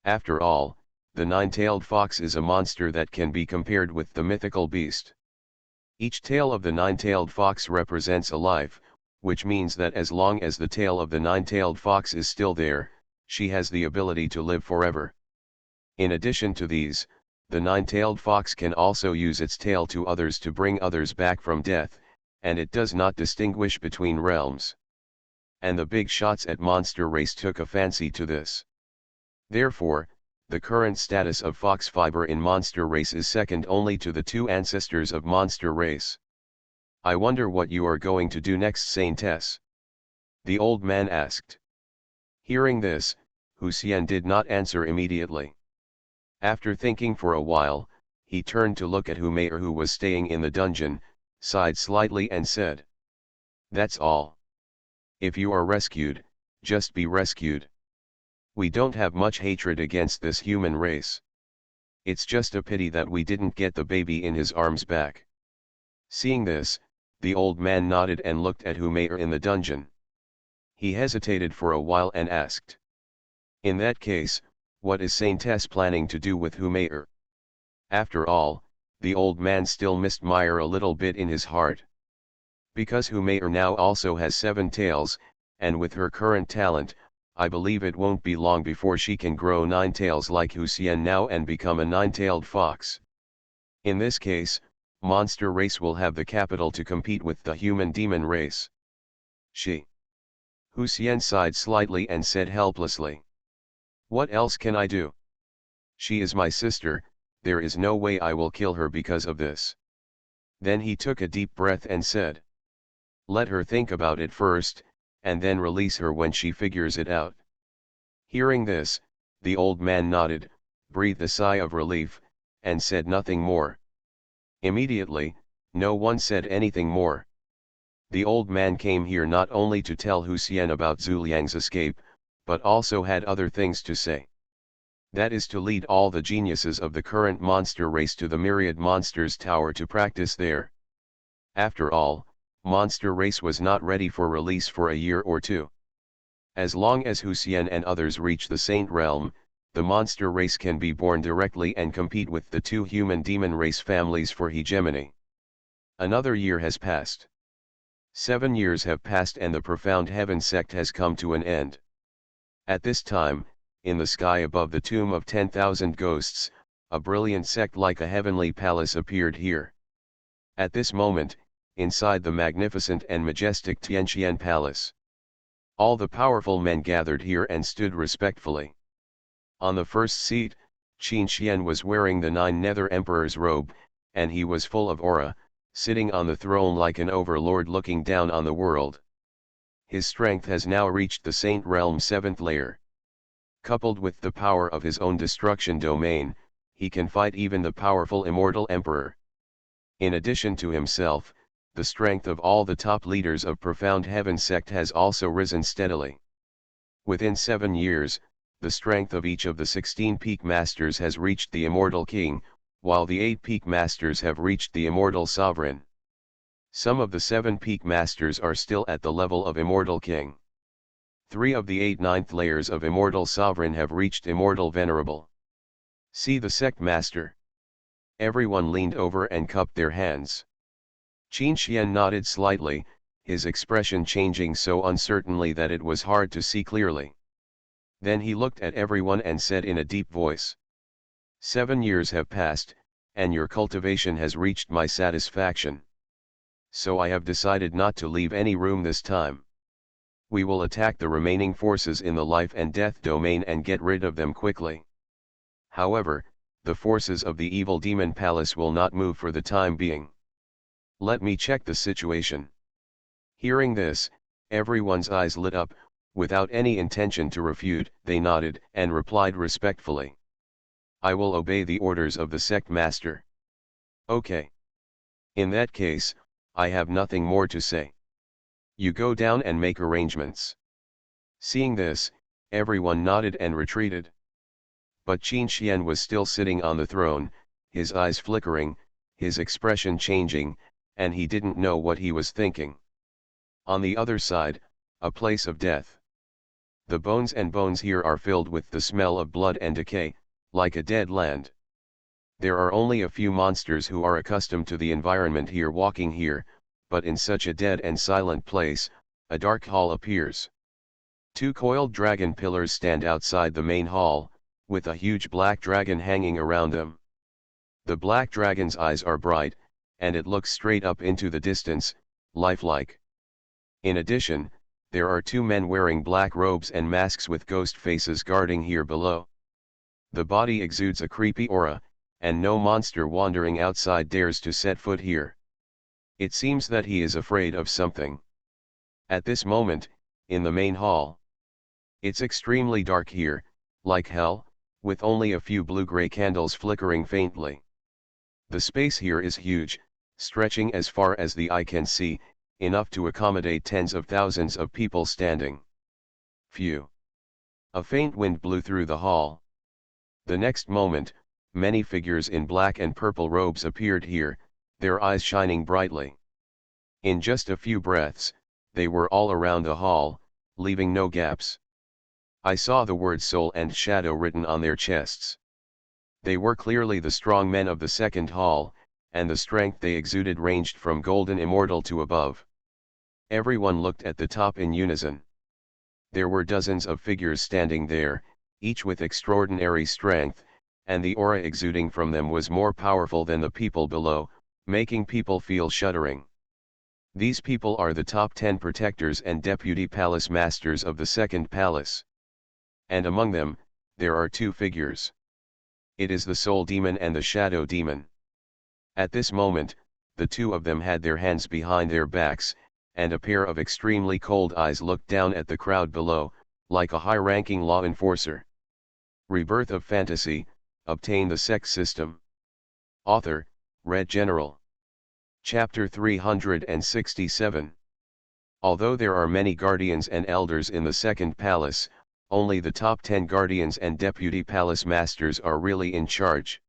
After all, the nine-tailed fox is a monster that can be compared with the mythical beast. Each tail of the nine-tailed fox represents a life, which means that as long as the tail of the nine-tailed fox is still there, she has the ability to live forever. In addition to these, the nine-tailed fox can also use its tail to others to bring others back from death, and it does not distinguish between realms. And the big shots at Monster Race took a fancy to this. Therefore, the current status of fox fiber in Monster Race is second only to the two ancestors of Monster Race. I wonder what you are going to do next, Saintess? The old man asked. Hearing this, Hussein did not answer immediately. After thinking for a while, he turned to look at Humayr, who was staying in the dungeon, sighed slightly and said. That's all. If you are rescued, just be rescued. We don't have much hatred against this human race. It's just a pity that we didn't get the baby in his arms back. Seeing this, the old man nodded and looked at Humayr in the dungeon. He hesitated for a while and asked. In that case, what is Saintess planning to do with Humayr? After all, the old man still missed Meyer a little bit in his heart. Because Humayr now also has 7 tails, and with her current talent, I believe it won't be long before she can grow 9 tails like Hussein now and become a 9-tailed fox. In this case, Monster Race will have the capital to compete with the human demon race. Hussein sighed slightly and said helplessly. What else can I do? She is my sister, there is no way I will kill her because of this. Then he took a deep breath and said, let her think about it first, and then release her when she figures it out. Hearing this, the old man nodded, breathed a sigh of relief, and said nothing more. Immediately, no one said anything more. The old man came here not only to tell Hu Xian about Zhu Liang's escape, but also had other things to say. That is to lead all the geniuses of the current monster race to the Myriad Monsters Tower to practice there. After all, monster race was not ready for release for a year or two. As long as Hu Xian and others reach the Saint Realm, the monster race can be born directly and compete with the two human demon race families for hegemony. Another year has passed. 7 years have passed and the profound heaven sect has come to an end. At this time, in the sky above the tomb of 10,000 ghosts, a brilliant sect like a heavenly palace appeared here. At this moment, inside the magnificent and majestic Tianqian Palace, all the powerful men gathered here and stood respectfully. On the first seat, Qin Xian was wearing the 9 Nether Emperor's robe, and he was full of aura, sitting on the throne like an overlord looking down on the world. His strength has now reached the Saint Realm's 7th layer. Coupled with the power of his own destruction domain, he can fight even the powerful immortal emperor. In addition to himself, the strength of all the top leaders of Profound Heaven sect has also risen steadily. Within 7 years, the strength of each of the 16 peak masters has reached the immortal king, while the 8 peak masters have reached the immortal sovereign. Some of the 7 peak masters are still at the level of immortal king. 3 of the 8 ninth layers of immortal sovereign have reached immortal venerable. See the sect master. Everyone leaned over and cupped their hands. Qin Xian nodded slightly, his expression changing so uncertainly that it was hard to see clearly. Then he looked at everyone and said in a deep voice, 7 years have passed, and your cultivation has reached my satisfaction. So I have decided not to leave any room this time. We will attack the remaining forces in the life and death domain and get rid of them quickly. However, the forces of the evil demon palace will not move for the time being. Let me check the situation. Hearing this, everyone's eyes lit up. Without any intention to refute, they nodded and replied respectfully, I will obey the orders of the sect master. Okay. In that case, I have nothing more to say. You go down and make arrangements. Seeing this, everyone nodded and retreated. But Qin Xian was still sitting on the throne, his eyes flickering, his expression changing, and he didn't know what he was thinking. On the other side, a place of death. The bones and bones here are filled with the smell of blood and decay, like a dead land. There are only a few monsters who are accustomed to the environment here walking here, but in such a dead and silent place, a dark hall appears. 2 coiled dragon pillars stand outside the main hall, with a huge black dragon hanging around them. The black dragon's eyes are bright, and it looks straight up into the distance, lifelike. In addition, there are 2 men wearing black robes and masks with ghost faces guarding here below. The body exudes a creepy aura, and no monster wandering outside dares to set foot here. It seems that he is afraid of something. At this moment, in the main hall, it's extremely dark here, like hell, with only a few blue-gray candles flickering faintly. The space here is huge, stretching as far as the eye can see, enough to accommodate tens of thousands of people standing. Phew! A faint wind blew through the hall. The next moment, many figures in black and purple robes appeared here, their eyes shining brightly. In just a few breaths, they were all around the hall, leaving no gaps. I saw the words soul and shadow written on their chests. They were clearly the strong men of the second hall, and the strength they exuded ranged from golden immortal to above. Everyone looked at the top in unison. There were dozens of figures standing there, each with extraordinary strength, and the aura exuding from them was more powerful than the people below, making people feel shuddering. These people are the top 10 protectors and deputy palace masters of the second palace. And among them, there are 2 figures. It is the Soul Demon and the Shadow Demon. At this moment, the two of them had their hands behind their backs, and a pair of extremely cold eyes looked down at the crowd below, like a high-ranking law enforcer. Rebirth of Fantasy, Obtain the Sect System. Author, Red General. Chapter 367. Although there are many guardians and elders in the second palace, only the top 10 guardians and deputy palace masters are really in charge.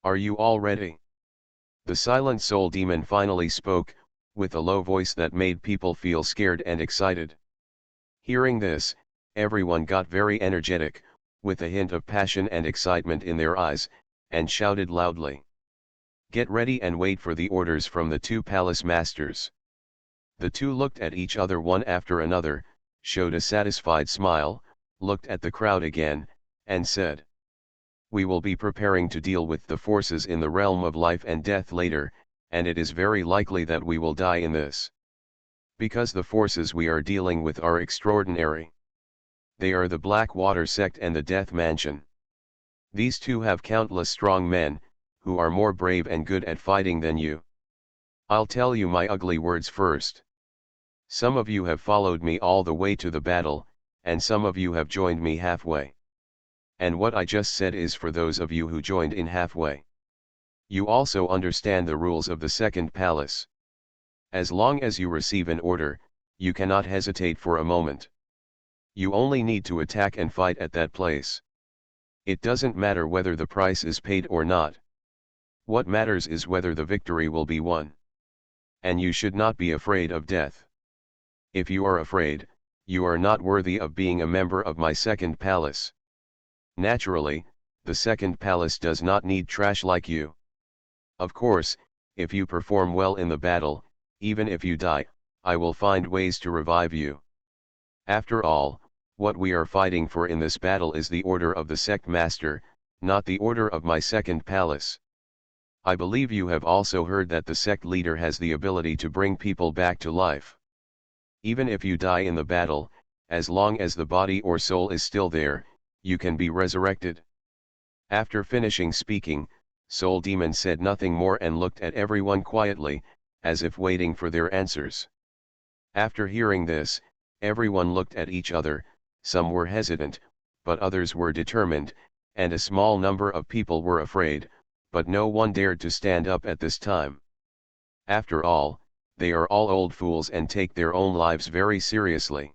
Are you all ready? The silent soul demon finally spoke, with a low voice that made people feel scared and excited. Hearing this, everyone got very energetic, with a hint of passion and excitement in their eyes, and shouted loudly. Get ready and wait for the orders from the two palace masters. The two looked at each other one after another, showed a satisfied smile, looked at the crowd again, and said, we will be preparing to deal with the forces in the realm of life and death later, and it is very likely that we will die in this. Because the forces we are dealing with are extraordinary. They are the Blackwater Sect and the Death Mansion. These two have countless strong men, who are more brave and good at fighting than you. I'll tell you my ugly words first. Some of you have followed me all the way to the battle, and some of you have joined me halfway. And what I just said is for those of you who joined in halfway. You also understand the rules of the second palace. As long as you receive an order, you cannot hesitate for a moment. You only need to attack and fight at that place. It doesn't matter whether the price is paid or not. What matters is whether the victory will be won. And you should not be afraid of death. If you are afraid, you are not worthy of being a member of my second palace. Naturally, the second palace does not need trash like you. Of course, if you perform well in the battle, even if you die, I will find ways to revive you. After all, what we are fighting for in this battle is the order of the sect master, not the order of my second palace. I believe you have also heard that the sect leader has the ability to bring people back to life. Even if you die in the battle, as long as the body or soul is still there, you can be resurrected. After finishing speaking, Soul Demon said nothing more and looked at everyone quietly, as if waiting for their answers. After hearing this, everyone looked at each other, some were hesitant, but others were determined, and a small number of people were afraid, but no one dared to stand up at this time. After all, they are all old fools and take their own lives very seriously.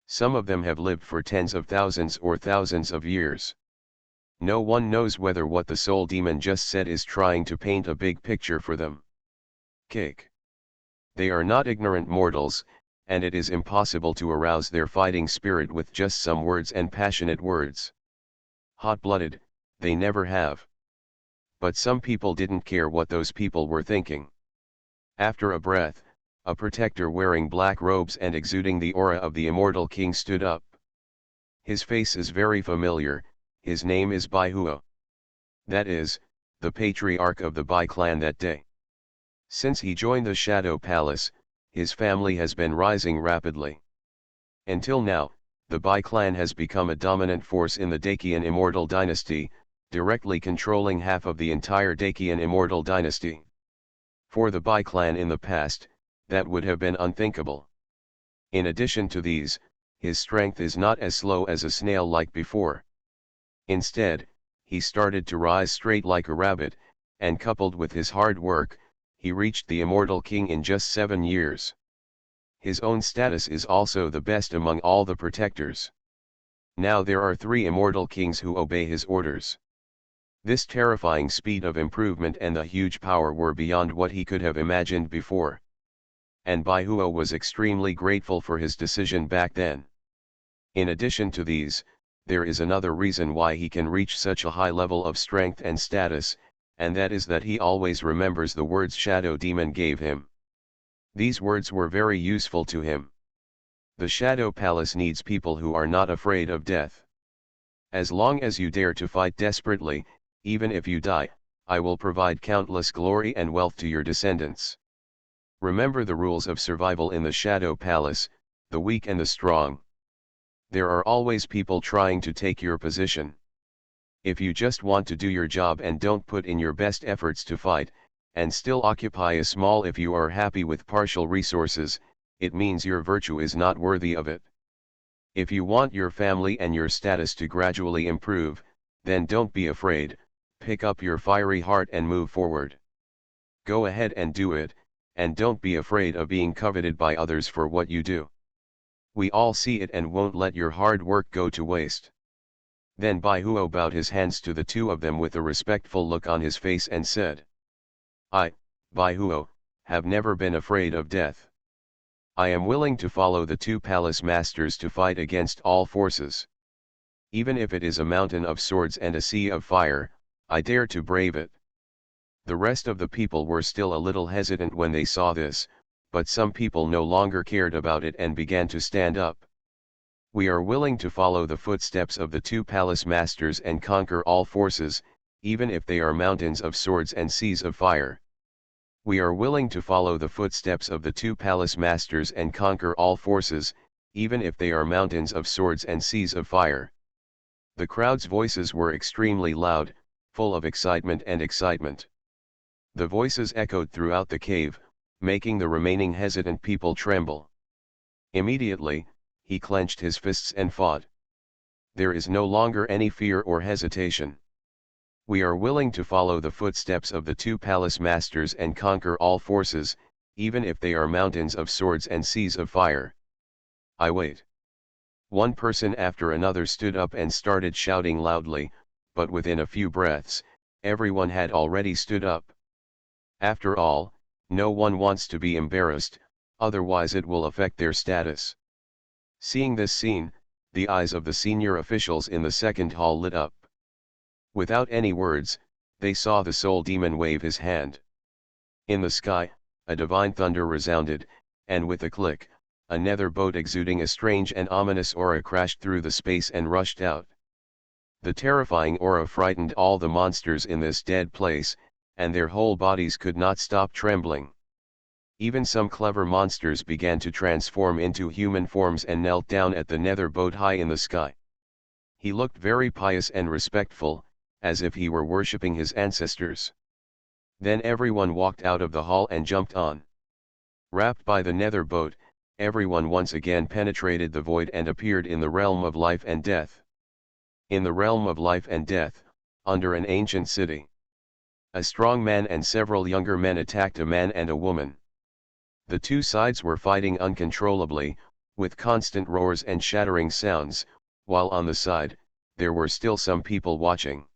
Some of them have lived for tens of thousands or thousands of years. No one knows whether what the soul demon just said is trying to paint a big picture for them. Cake. They are not ignorant mortals, and it is impossible to arouse their fighting spirit with just some words and passionate words. Hot-blooded, they never have. But some people didn't care what those people were thinking. After a breath, a protector wearing black robes and exuding the aura of the immortal king stood up. His face is very familiar, his name is Baihuo. That is, the patriarch of the Bai clan that day. Since he joined the Shadow Palace, his family has been rising rapidly. Until now, the Bai clan has become a dominant force in the Dacian Immortal Dynasty, directly controlling half of the entire Dacian Immortal Dynasty. For the Bai clan in the past, that would have been unthinkable. In addition to these, his strength is not as slow as a snail like before. Instead, he started to rise straight like a rabbit, and coupled with his hard work, he reached the Immortal King in just 7 years. His own status is also the best among all the protectors. Now there are 3 Immortal Kings who obey his orders. This terrifying speed of improvement and the huge power were beyond what he could have imagined before. And Baihuo was extremely grateful for his decision back then. In addition to these, there is another reason why he can reach such a high level of strength and status, and that is that he always remembers the words Shadow Demon gave him. These words were very useful to him. The Shadow Palace needs people who are not afraid of death. As long as you dare to fight desperately, even if you die, I will provide countless glory and wealth to your descendants. Remember the rules of survival in the Shadow Palace, the weak and the strong. There are always people trying to take your position. If you just want to do your job and don't put in your best efforts to fight, and still occupy a small if you are happy with partial resources, it means your virtue is not worthy of it. If you want your family and your status to gradually improve, then don't be afraid, pick up your fiery heart and move forward. Go ahead and do it, and don't be afraid of being coveted by others for what you do. We all see it and won't let your hard work go to waste. Then Baihuo bowed his hands to the two of them with a respectful look on his face and said, I, Baihuo, have never been afraid of death. I am willing to follow the two palace masters to fight against all forces. Even if it is a mountain of swords and a sea of fire, I dare to brave it. The rest of the people were still a little hesitant when they saw this, but some people no longer cared about it and began to stand up. We are willing to follow the footsteps of the two palace masters and conquer all forces, even if they are mountains of swords and seas of fire. We are willing to follow the footsteps of the two palace masters and conquer all forces, even if they are mountains of swords and seas of fire. The crowd's voices were extremely loud, full of excitement and excitement. The voices echoed throughout the cave, making the remaining hesitant people tremble. Immediately, he clenched his fists and fought. There is no longer any fear or hesitation. We are willing to follow the footsteps of the two palace masters and conquer all forces, even if they are mountains of swords and seas of fire. I wait. One person after another stood up and started shouting loudly, but within a few breaths, everyone had already stood up. After all, no one wants to be embarrassed, otherwise it will affect their status. Seeing this scene, the eyes of the senior officials in the second hall lit up. Without any words, they saw the soul demon wave his hand. In the sky, a divine thunder resounded, and with a click, a nether boat exuding a strange and ominous aura crashed through the space and rushed out. The terrifying aura frightened all the monsters in this dead place, and their whole bodies could not stop trembling. Even some clever monsters began to transform into human forms and knelt down at the nether boat high in the sky. He looked very pious and respectful, as if he were worshipping his ancestors. Then everyone walked out of the hall and jumped on. Wrapped by the nether boat, everyone once again penetrated the void and appeared in the realm of life and death. In the realm of life and death, under an ancient city, a strong man and several younger men attacked a man and a woman. The two sides were fighting uncontrollably, with constant roars and shattering sounds, while on the side, there were still some people watching.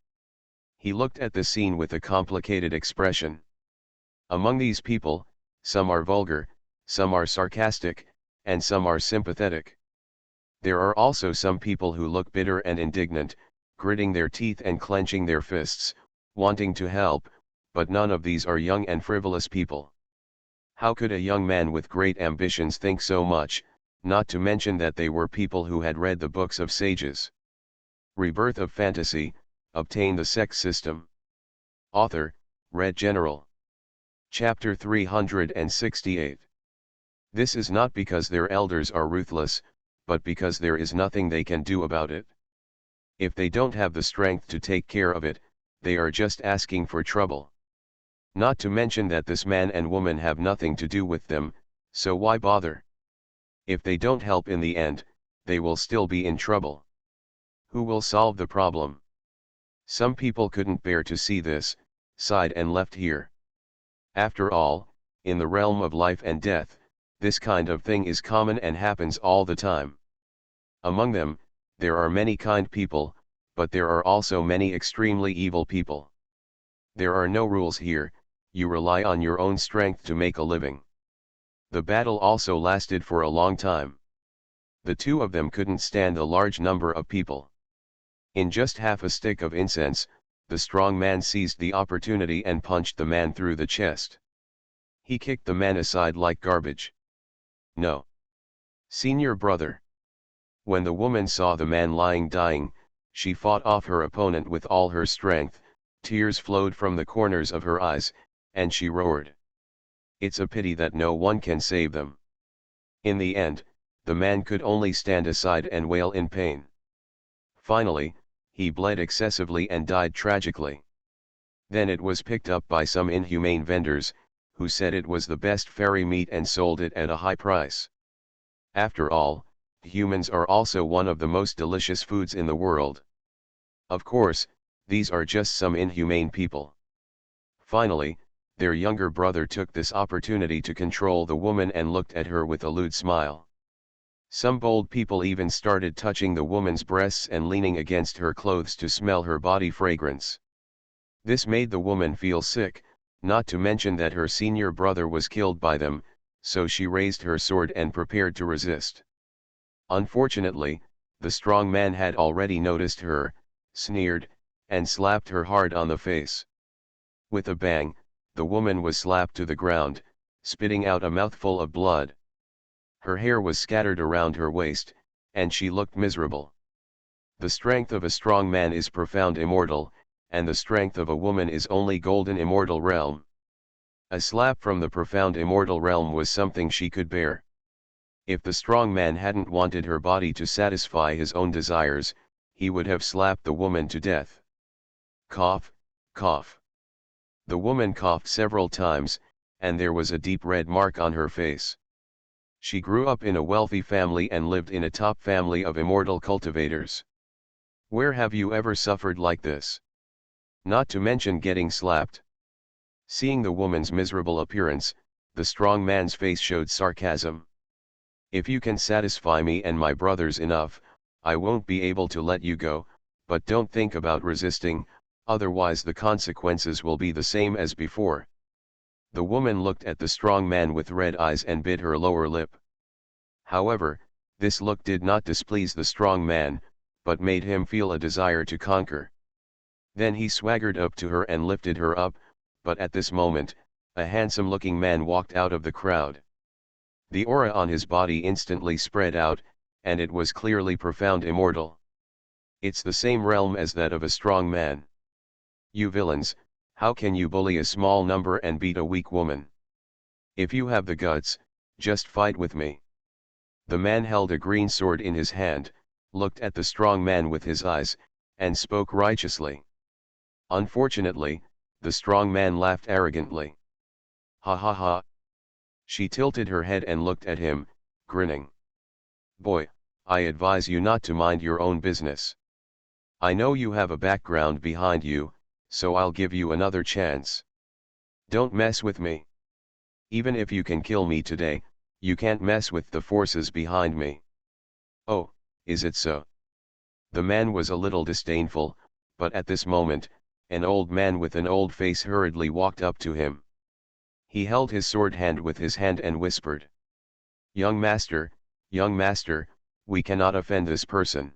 He looked at the scene with a complicated expression. Among these people, some are vulgar, some are sarcastic, and some are sympathetic. There are also some people who look bitter and indignant, gritting their teeth and clenching their fists, wanting to help, but none of these are young and frivolous people. How could a young man with great ambitions think so much, not to mention that they were people who had read the books of sages? Rebirth of Fantasy, Obtain the Sect System. Author, Red General. Chapter 368. This is not because their elders are ruthless, but because there is nothing they can do about it. If they don't have the strength to take care of it, they are just asking for trouble. Not to mention that this man and woman have nothing to do with them, so why bother? If they don't help in the end, they will still be in trouble. Who will solve the problem? Some people couldn't bear to see this, sighed and left here. After all, in the realm of life and death, this kind of thing is common and happens all the time. Among them, there are many kind people, but there are also many extremely evil people. There are no rules here, you rely on your own strength to make a living. The battle also lasted for a long time. The two of them couldn't stand a large number of people. In just half a stick of incense, the strong man seized the opportunity and punched the man through the chest. He kicked the man aside like garbage. No. Senior brother. When the woman saw the man lying dying, she fought off her opponent with all her strength, tears flowed from the corners of her eyes, and she roared. It's a pity that no one can save them. In the end, the man could only stand aside and wail in pain. Finally, he bled excessively and died tragically. Then it was picked up by some inhumane vendors, who said it was the best fairy meat and sold it at a high price. After all, humans are also one of the most delicious foods in the world. Of course, these are just some inhumane people. Finally, their younger brother took this opportunity to control the woman and looked at her with a lewd smile. Some bold people even started touching the woman's breasts and leaning against her clothes to smell her body fragrance. This made the woman feel sick, not to mention that her senior brother was killed by them, so she raised her sword and prepared to resist. Unfortunately, the strong man had already noticed her, sneered, and slapped her hard on the face. With a bang, the woman was slapped to the ground, spitting out a mouthful of blood. Her hair was scattered around her waist, and she looked miserable. The strength of a strong man is profound immortal, and the strength of a woman is only golden immortal realm. A slap from the profound immortal realm was something she could bear. If the strong man hadn't wanted her body to satisfy his own desires, he would have slapped the woman to death. Cough, cough. The woman coughed several times, and there was a deep red mark on her face. She grew up in a wealthy family and lived in a top family of immortal cultivators. Where have you ever suffered like this? Not to mention getting slapped. Seeing the woman's miserable appearance, the strong man's face showed sarcasm. If you can satisfy me and my brothers enough, I won't be able to let you go, but don't think about resisting, otherwise the consequences will be the same as before. The woman looked at the strong man with red eyes and bit her lower lip. However, this look did not displease the strong man, but made him feel a desire to conquer. Then he swaggered up to her and lifted her up, but at this moment, a handsome-looking man walked out of the crowd. The aura on his body instantly spread out, and it was clearly profound immortal. It's the same realm as that of a strong man. You villains, how can you bully a small number and beat a weak woman? If you have the guts, just fight with me. The man held a green sword in his hand, looked at the strong man with his eyes, and spoke righteously. Unfortunately, the strong man laughed arrogantly. Ha ha ha. She tilted her head and looked at him, grinning. Boy, I advise you not to mind your own business. I know you have a background behind you, so I'll give you another chance. Don't mess with me. Even if you can kill me today, you can't mess with the forces behind me. Oh, is it so? The man was a little disdainful, but at this moment, an old man with an old face hurriedly walked up to him. He held his sword hand with his hand and whispered. Young master, we cannot offend this person.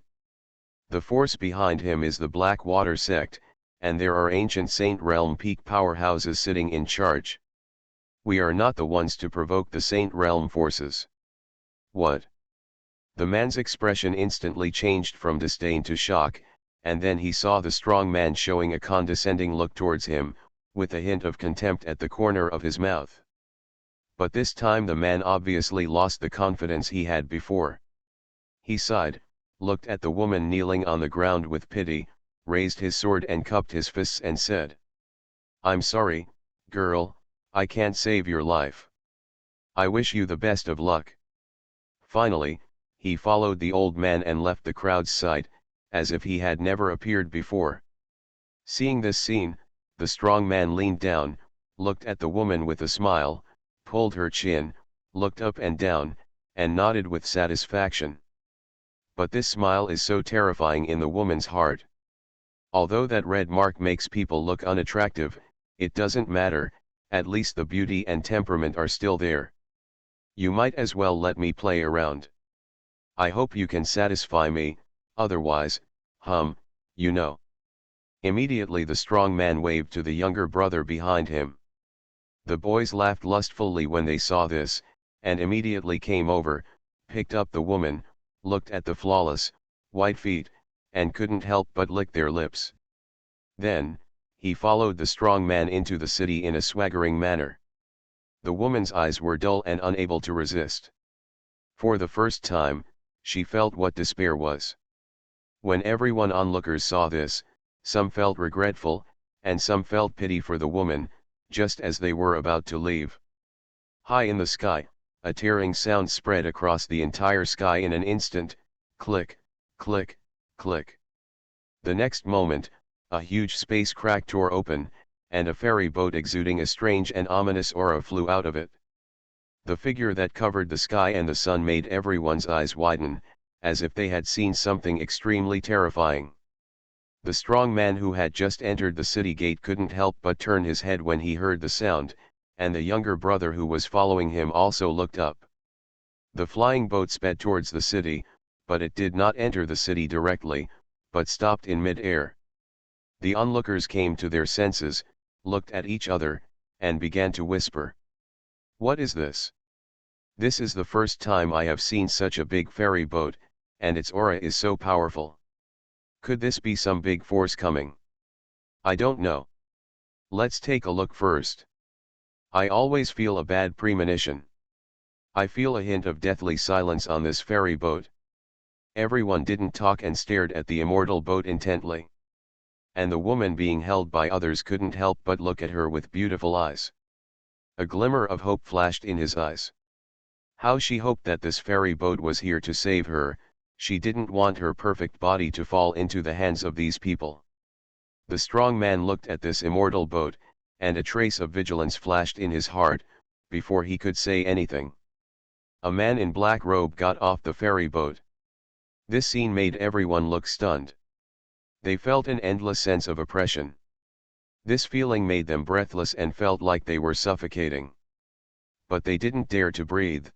The force behind him is the Blackwater Sect, and there are ancient Saint Realm peak powerhouses sitting in charge. We are not the ones to provoke the Saint Realm forces. What? The man's expression instantly changed from disdain to shock, and then he saw the strong man showing a condescending look towards him, with a hint of contempt at the corner of his mouth. But this time the man obviously lost the confidence he had before. He sighed, looked at the woman kneeling on the ground with pity, raised his sword and cupped his fists and said, I'm sorry, girl, I can't save your life. I wish you the best of luck. Finally, he followed the old man and left the crowd's sight, as if he had never appeared before. Seeing this scene, the strong man leaned down, looked at the woman with a smile, pulled her chin, looked up and down, and nodded with satisfaction. But this smile is so terrifying in the woman's heart. Although that red mark makes people look unattractive, it doesn't matter, at least the beauty and temperament are still there. You might as well let me play around. I hope you can satisfy me, otherwise, you know. Immediately the strong man waved to the younger brother behind him. The boys laughed lustfully when they saw this, and immediately came over, picked up the woman, looked at the flawless, white feet, and couldn't help but lick their lips. Then, he followed the strong man into the city in a swaggering manner. The woman's eyes were dull and unable to resist. For the first time, she felt what despair was. When everyone onlookers saw this, some felt regretful, and some felt pity for the woman, just as they were about to leave. High in the sky, a tearing sound spread across the entire sky in an instant, click, click, click. The next moment, a huge space crack tore open, and a ferry boat exuding a strange and ominous aura flew out of it. The figure that covered the sky and the sun made everyone's eyes widen, as if they had seen something extremely terrifying. The strong man who had just entered the city gate couldn't help but turn his head when he heard the sound, and the younger brother who was following him also looked up. The flying boat sped towards the city, but it did not enter the city directly, but stopped in mid-air. The onlookers came to their senses, looked at each other, and began to whisper. "What is this? This is the first time I have seen such a big ferry boat, and its aura is so powerful. Could this be some big force coming? I don't know. Let's take a look first. I always feel a bad premonition. I feel a hint of deathly silence on this ferry boat." Everyone didn't talk and stared at the immortal boat intently. And the woman being held by others couldn't help but look at her with beautiful eyes. A glimmer of hope flashed in his eyes. How she hoped that this ferry boat was here to save her. She didn't want her perfect body to fall into the hands of these people. The strong man looked at this immortal boat, and a trace of vigilance flashed in his heart, before he could say anything. A man in black robe got off the ferry boat. This scene made everyone look stunned. They felt an endless sense of oppression. This feeling made them breathless and felt like they were suffocating. But they didn't dare to breathe.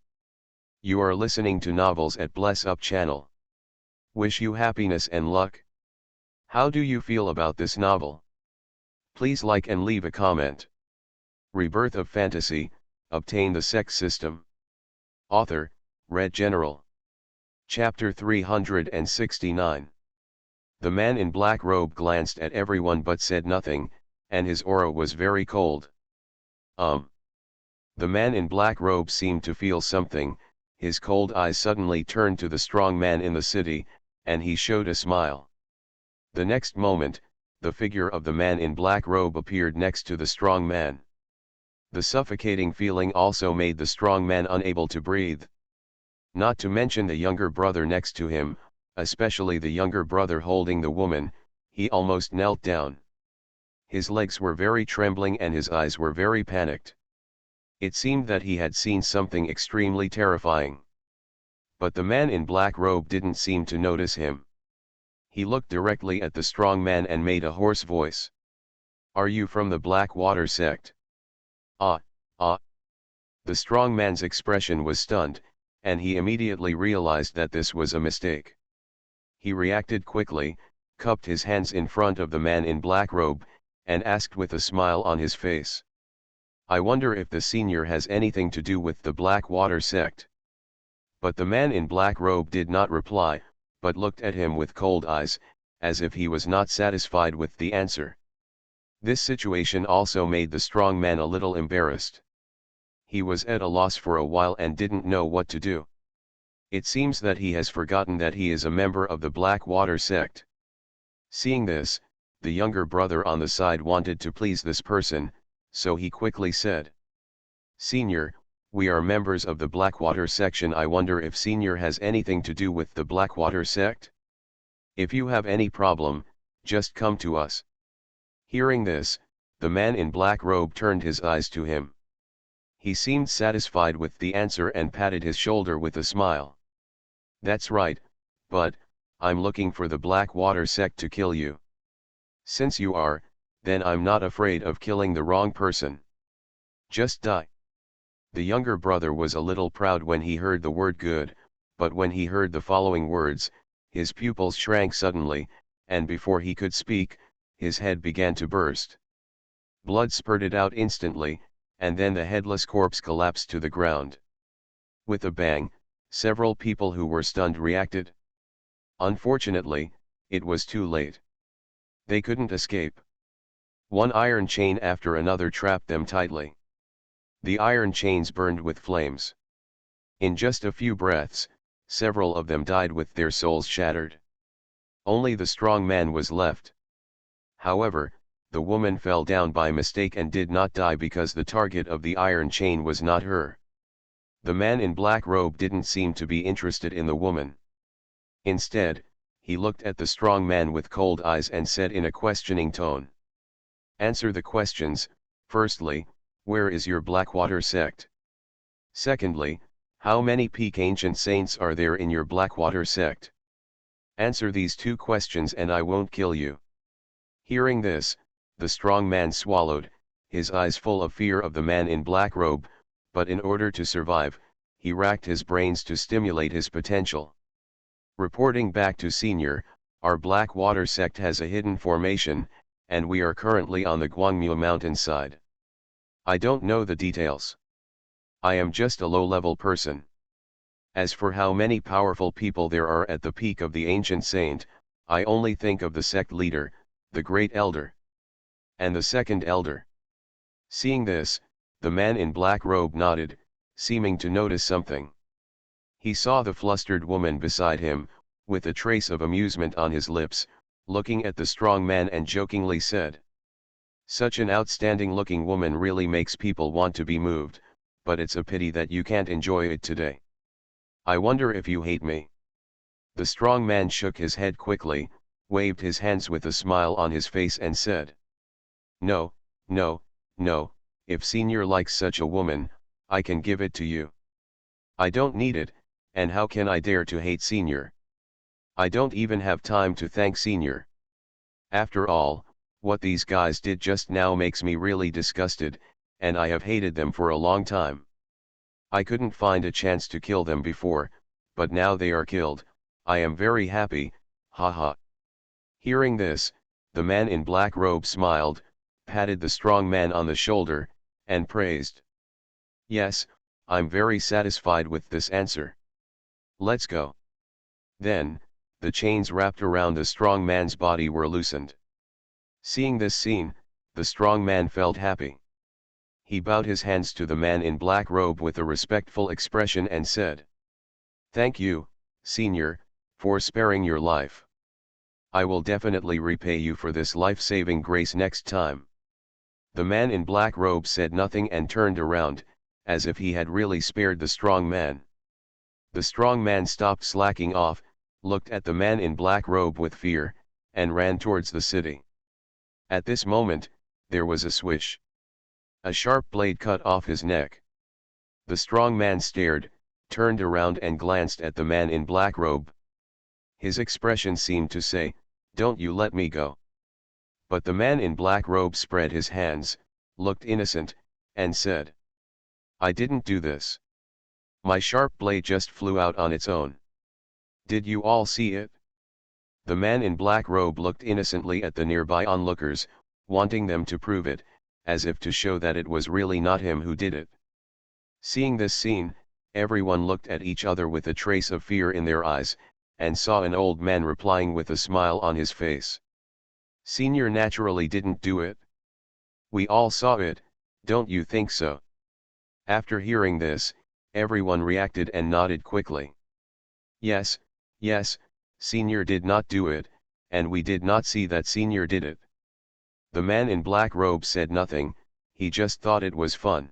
You are listening to Novels at Bless Up channel. Wish you happiness and luck. How do you feel about this novel? Please like and leave a comment. Rebirth of Fantasy, Obtain the Sect System. Author, Red General. Chapter 369. The man in black robe glanced at everyone but said nothing, and his aura was very cold. The man in black robe seemed to feel something. His cold eyes suddenly turned to the strong man in the city, and he showed a smile. The next moment, the figure of the man in black robe appeared next to the strong man. The suffocating feeling also made the strong man unable to breathe. Not to mention the younger brother next to him, especially the younger brother holding the woman, he almost knelt down. His legs were very trembling and his eyes were very panicked. It seemed that he had seen something extremely terrifying. But the man in black robe didn't seem to notice him. He looked directly at the strong man and made a hoarse voice. "Are you from the Blackwater sect?" Ah. The strong man's expression was stunned, and he immediately realized that this was a mistake. He reacted quickly, cupped his hands in front of the man in black robe, and asked with a smile on his face. "I wonder if the senior has anything to do with the Blackwater sect." But the man in black robe did not reply, but looked at him with cold eyes, as if he was not satisfied with the answer. This situation also made the strong man a little embarrassed. He was at a loss for a while and didn't know what to do. It seems that he has forgotten that he is a member of the Blackwater sect. Seeing this, the younger brother on the side wanted to please this person, so he quickly said, "Senior, we are members of the Blackwater section. I wonder if Senior has anything to do with the Blackwater sect? If you have any problem, just come to us." Hearing this, the man in black robe turned his eyes to him. He seemed satisfied with the answer and patted his shoulder with a smile. "That's right, but I'm looking for the Blackwater sect to kill you. Since you are, then I'm not afraid of killing the wrong person. Just die." The younger brother was a little proud when he heard the word good, but when he heard the following words, his pupils shrank suddenly, and before he could speak, his head began to burst. Blood spurted out instantly, and then the headless corpse collapsed to the ground. With a bang, several people who were stunned reacted. Unfortunately, it was too late. They couldn't escape. One iron chain after another trapped them tightly. The iron chains burned with flames. In just a few breaths, several of them died with their souls shattered. Only the strong man was left. However, the woman fell down by mistake and did not die because the target of the iron chain was not her. The man in black robe didn't seem to be interested in the woman. Instead, he looked at the strong man with cold eyes and said in a questioning tone, "Answer the questions. Firstly, where is your Blackwater sect? Secondly, how many peak ancient saints are there in your Blackwater sect? Answer these two questions and I won't kill you." Hearing this, the strong man swallowed, his eyes full of fear of the man in black robe, but in order to survive, he racked his brains to stimulate his potential. Reporting back to Senior, our Blackwater sect has a hidden formation, and we are currently on the Gwangmu mountainside. I don't know the details. I am just a low-level person. As for how many powerful people there are at the peak of the ancient saint, I only think of the sect leader, the great elder. And the second elder. Seeing this, the man in black robe nodded, seeming to notice something. He saw the flustered woman beside him, with a trace of amusement on his lips, looking at the strong man and jokingly said, "Such an outstanding-looking woman really makes people want to be moved, but it's a pity that you can't enjoy it today. I wonder if you hate me." The strong man shook his head quickly, waved his hands with a smile on his face and said, "No, no, no, if Senior likes such a woman, I can give it to you. I don't need it, and how can I dare to hate Senior? I don't even have time to thank Senior. After all, what these guys did just now makes me really disgusted, and I have hated them for a long time. I couldn't find a chance to kill them before, but now they are killed, I am very happy, haha." Hearing this, the man in black robe smiled, patted the strong man on the shoulder, and praised. "Yes, I'm very satisfied with this answer. Let's go." Then, the chains wrapped around the strong man's body were loosened. Seeing this scene, the strong man felt happy. He bowed his hands to the man in black robe with a respectful expression and said, "Thank you, Senior, for sparing your life. I will definitely repay you for this life-saving grace next time." The man in black robe said nothing and turned around, as if he had really spared the strong man. The strong man stopped slacking off, looked at the man in black robe with fear, and ran towards the city. At this moment, there was a swish. A sharp blade cut off his neck. The strong man stared, turned around and glanced at the man in black robe. His expression seemed to say, "Don't you let me go." But the man in black robe spread his hands, looked innocent, and said, "I didn't do this. My sharp blade just flew out on its own. Did you all see it?" The man in black robe looked innocently at the nearby onlookers, wanting them to prove it, as if to show that it was really not him who did it. Seeing this scene, everyone looked at each other with a trace of fear in their eyes, and saw an old man replying with a smile on his face. "Senior naturally didn't do it. We all saw it, don't you think so?" After hearing this, everyone reacted and nodded quickly. Yes, yes, Senior did not do it, and we did not see that Senior did it." The man in black robe said nothing, he just thought it was fun.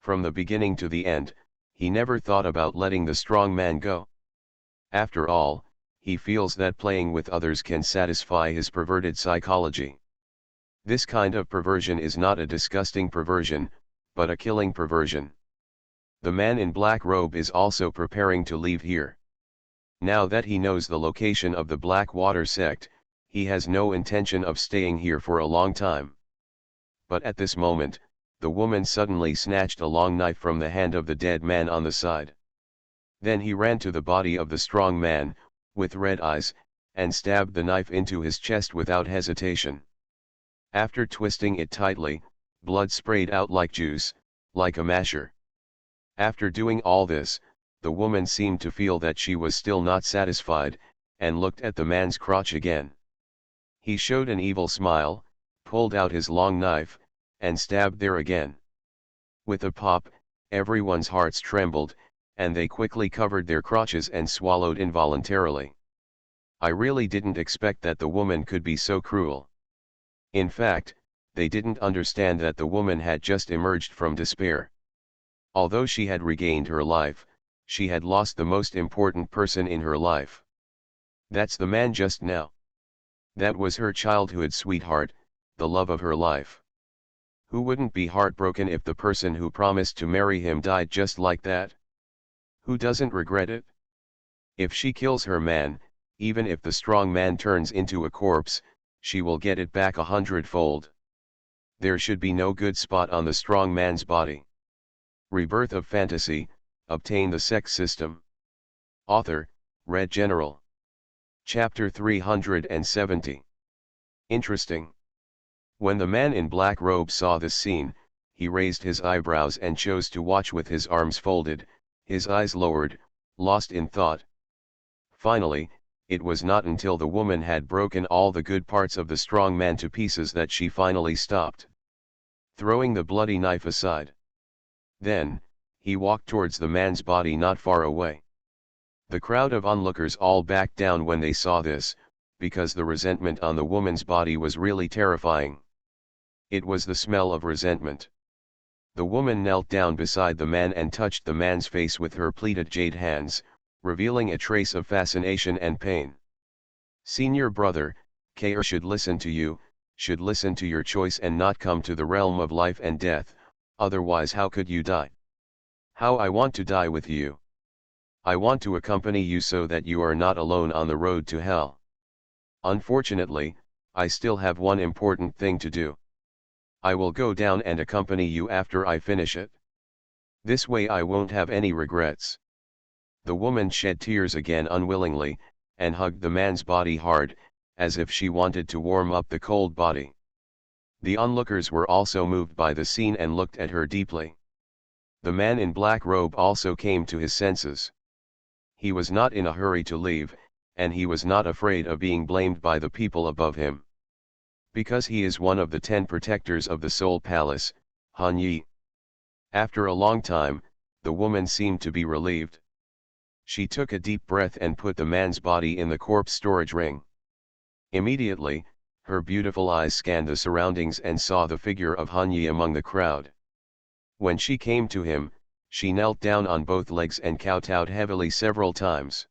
From the beginning to the end, he never thought about letting the strong man go. After all, he feels that playing with others can satisfy his perverted psychology. This kind of perversion is not a disgusting perversion, but a killing perversion. The man in black robe is also preparing to leave here. Now that he knows the location of the Blackwater sect, he has no intention of staying here for a long time. But at this moment, the woman suddenly snatched a long knife from the hand of the dead man on the side. Then he ran to the body of the strong man, with red eyes, and stabbed the knife into his chest without hesitation. After twisting it tightly, blood sprayed out like juice, like a masher. After doing all this, the woman seemed to feel that she was still not satisfied, and looked at the man's crotch again. He showed an evil smile, pulled out his long knife, and stabbed there again. With a pop, everyone's hearts trembled, and they quickly covered their crotches and swallowed involuntarily. I really didn't expect that the woman could be so cruel. In fact, they didn't understand that the woman had just emerged from despair. Although she had regained her life, she had lost the most important person in her life. That's the man just now. That was her childhood sweetheart, the love of her life. Who wouldn't be heartbroken if the person who promised to marry him died just like that? Who doesn't regret it? If she kills her man, even if the strong man turns into a corpse, she will get it back 100-fold. There should be no good spot on the strong man's body. Rebirth of Fantasy, Obtain the Sect System. Author, Red General. Chapter 370. Interesting. When the man in black robe saw this scene, he raised his eyebrows and chose to watch with his arms folded, his eyes lowered, lost in thought. Finally, it was not until the woman had broken all the good parts of the strong man to pieces that she finally stopped, throwing the bloody knife aside. Then, he walked towards the man's body not far away. The crowd of onlookers all backed down when they saw this, because the resentment on the woman's body was really terrifying. It was the smell of resentment. The woman knelt down beside the man and touched the man's face with her pleated jade hands, revealing a trace of fascination and pain. Senior brother, Kr should listen to you, should listen to your choice and not come to the realm of life and death, otherwise how could you die? How I want to die with you. I want to accompany you so that you are not alone on the road to hell. Unfortunately, I still have one important thing to do. I will go down and accompany you after I finish it. This way I won't have any regrets. The woman shed tears again unwillingly, and hugged the man's body hard, as if she wanted to warm up the cold body. The onlookers were also moved by the scene and looked at her deeply. The man in black robe also came to his senses. He was not in a hurry to leave, and he was not afraid of being blamed by the people above him. Because he is one of the 10 protectors of the Soul Palace, Han Yi. After a long time, the woman seemed to be relieved. She took a deep breath and put the man's body in the corpse storage ring. Immediately, her beautiful eyes scanned the surroundings and saw the figure of Han Yi among the crowd. When she came to him, she knelt down on both legs and kowtowed heavily several times.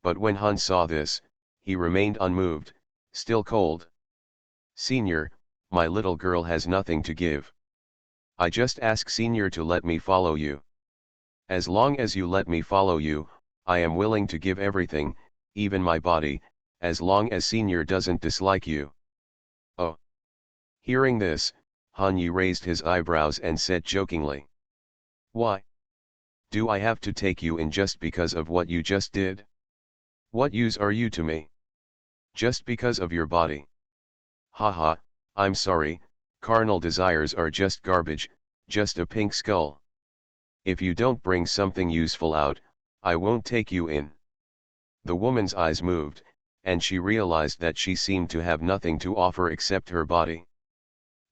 But when Han saw this, he remained unmoved, still cold. Senior, my little girl has nothing to give. I just ask Senior to let me follow you. As long as you let me follow you, I am willing to give everything, even my body, as long as Senior doesn't dislike you. Oh. Hearing this, Han Yi raised his eyebrows and said jokingly. Why? Do I have to take you in just because of what you just did? What use are you to me? Just because of your body? Haha, I'm sorry, carnal desires are just garbage, just a pink skull. If you don't bring something useful out, I won't take you in. The woman's eyes moved, and she realized that she seemed to have nothing to offer except her body.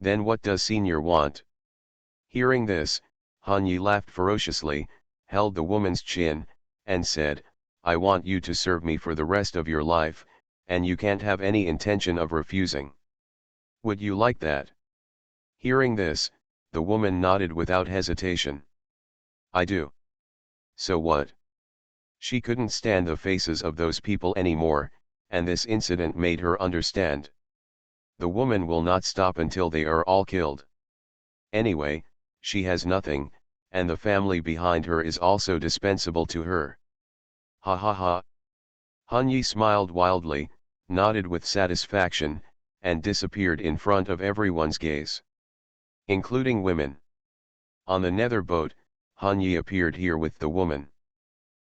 Then what does Senior want? Hearing this, Han Yi laughed ferociously, held the woman's chin, and said, I want you to serve me for the rest of your life, and you can't have any intention of refusing. Would you like that? Hearing this, the woman nodded without hesitation. I do. So what? She couldn't stand the faces of those people anymore, and this incident made her understand. The woman will not stop until they are all killed. Anyway, she has nothing, and the family behind her is also dispensable to her. Ha ha ha. Han Yi smiled wildly, nodded with satisfaction, and disappeared in front of everyone's gaze. Including women. On the nether boat, Han Yi appeared here with the woman.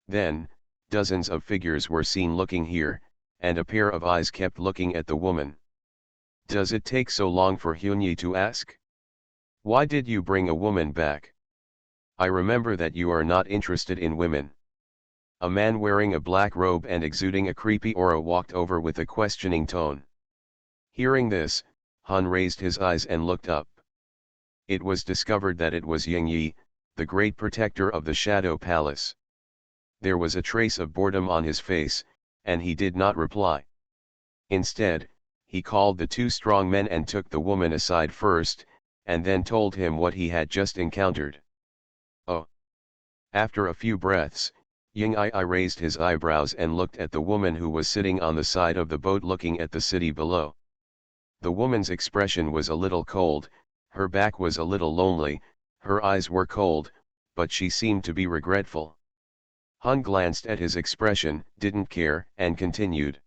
Then, dozens of figures were seen looking here, and a pair of eyes kept looking at the woman. Does it take so long for Hyun Yi to ask? Why did you bring a woman back? I remember that you are not interested in women. A man wearing a black robe and exuding a creepy aura walked over with a questioning tone. Hearing this, Han raised his eyes and looked up. It was discovered that it was Yang Yi, the great protector of the Shadow Palace. There was a trace of boredom on his face, and he did not reply. Instead, he called the two strong men and took the woman aside first, and then told him what he had just encountered. Oh! After a few breaths, Ying Ai raised his eyebrows and looked at the woman who was sitting on the side of the boat looking at the city below. The woman's expression was a little cold, her back was a little lonely, her eyes were cold, but she seemed to be regretful. Han glanced at his expression, didn't care, and continued.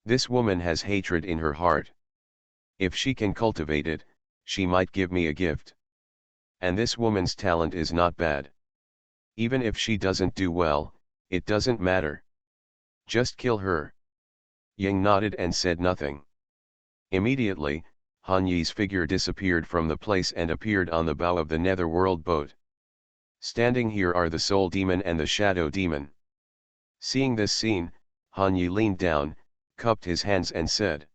This woman has hatred in her heart. If she can cultivate it, she might give me a gift. And this woman's talent is not bad. Even if she doesn't do well, it doesn't matter. Just kill her. Ying nodded and said nothing. Immediately, Han Yi's figure disappeared from the place and appeared on the bow of the netherworld boat. Standing here are the Soul Demon and the Shadow Demon. Seeing this scene, Han Yi leaned down, cupped his hands and said,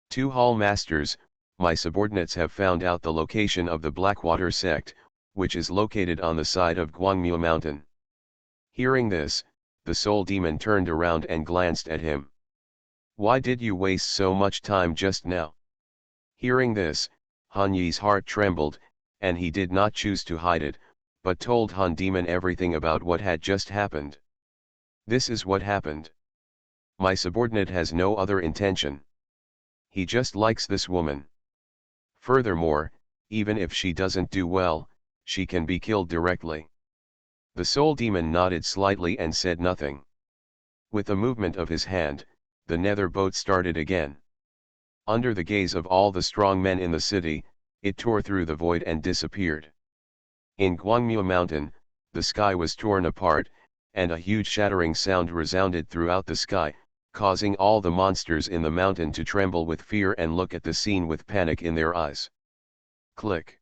"Two Hall Masters, my subordinates have found out the location of the Blackwater Sect, which is located on the side of Guangmu Mountain." Hearing this, the Soul Demon turned around and glanced at him. "Why did you waste so much time just now?" Hearing this, Han Yi's heart trembled, and he did not choose to hide it, but told Han Demon everything about what had just happened. "This is what happened. My subordinate has no other intention. He just likes this woman. Furthermore, even if she doesn't do well, she can be killed directly." The Soul Demon nodded slightly and said nothing. With a movement of his hand, the nether boat started again. Under the gaze of all the strong men in the city, it tore through the void and disappeared. In Guangmu Mountain, the sky was torn apart, and a huge shattering sound resounded throughout the sky, causing all the monsters in the mountain to tremble with fear and look at the scene with panic in their eyes. Click.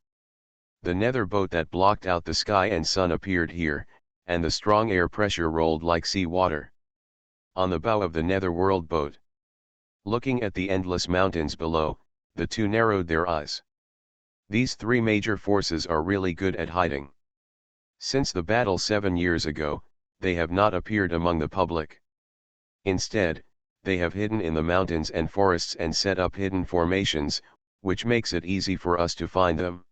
The nether boat that blocked out the sky and sun appeared here, and the strong air pressure rolled like sea water. On the bow of the netherworld boat, looking at the endless mountains below, the two narrowed their eyes. These three major forces are really good at hiding. Since the battle 7 years ago, they have not appeared among the public. Instead, they have hidden in the mountains and forests and set up hidden formations, which makes it easy for us to find them.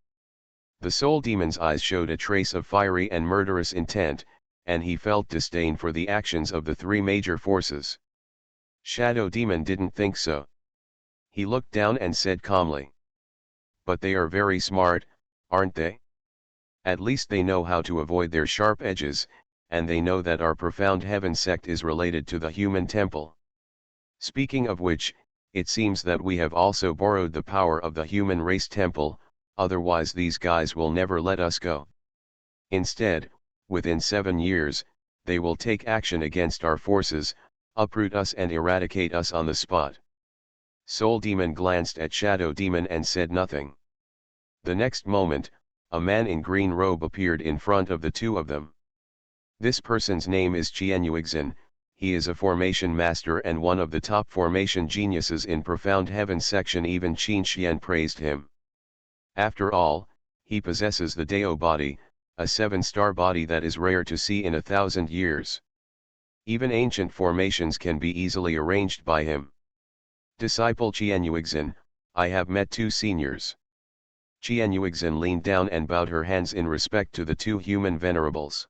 The Soul Demon's eyes showed a trace of fiery and murderous intent, and he felt disdain for the actions of the three major forces. Shadow Demon didn't think so. He looked down and said calmly, "But they are very smart, aren't they? At least they know how to avoid their sharp edges, and they know that our Profound Heaven sect is related to the human temple. Speaking of which, it seems that we have also borrowed the power of the human race temple, otherwise these guys will never let us go. Instead, within 7 years, they will take action against our forces, uproot us and eradicate us on the spot." Soul Demon glanced at Shadow Demon and said nothing. The next moment, a man in green robe appeared in front of the two of them. This person's name is Qianyuexin. He is a formation master and one of the top formation geniuses in Profound Heaven section. Even Qin Xian praised him. After all, he possesses the Dao body, a 7-star body that is rare to see in 1,000 years. Even ancient formations can be easily arranged by him. "Disciple Qianyuexin, I have met two seniors." Qianyuexin leaned down and bowed her hands in respect to the two human venerables.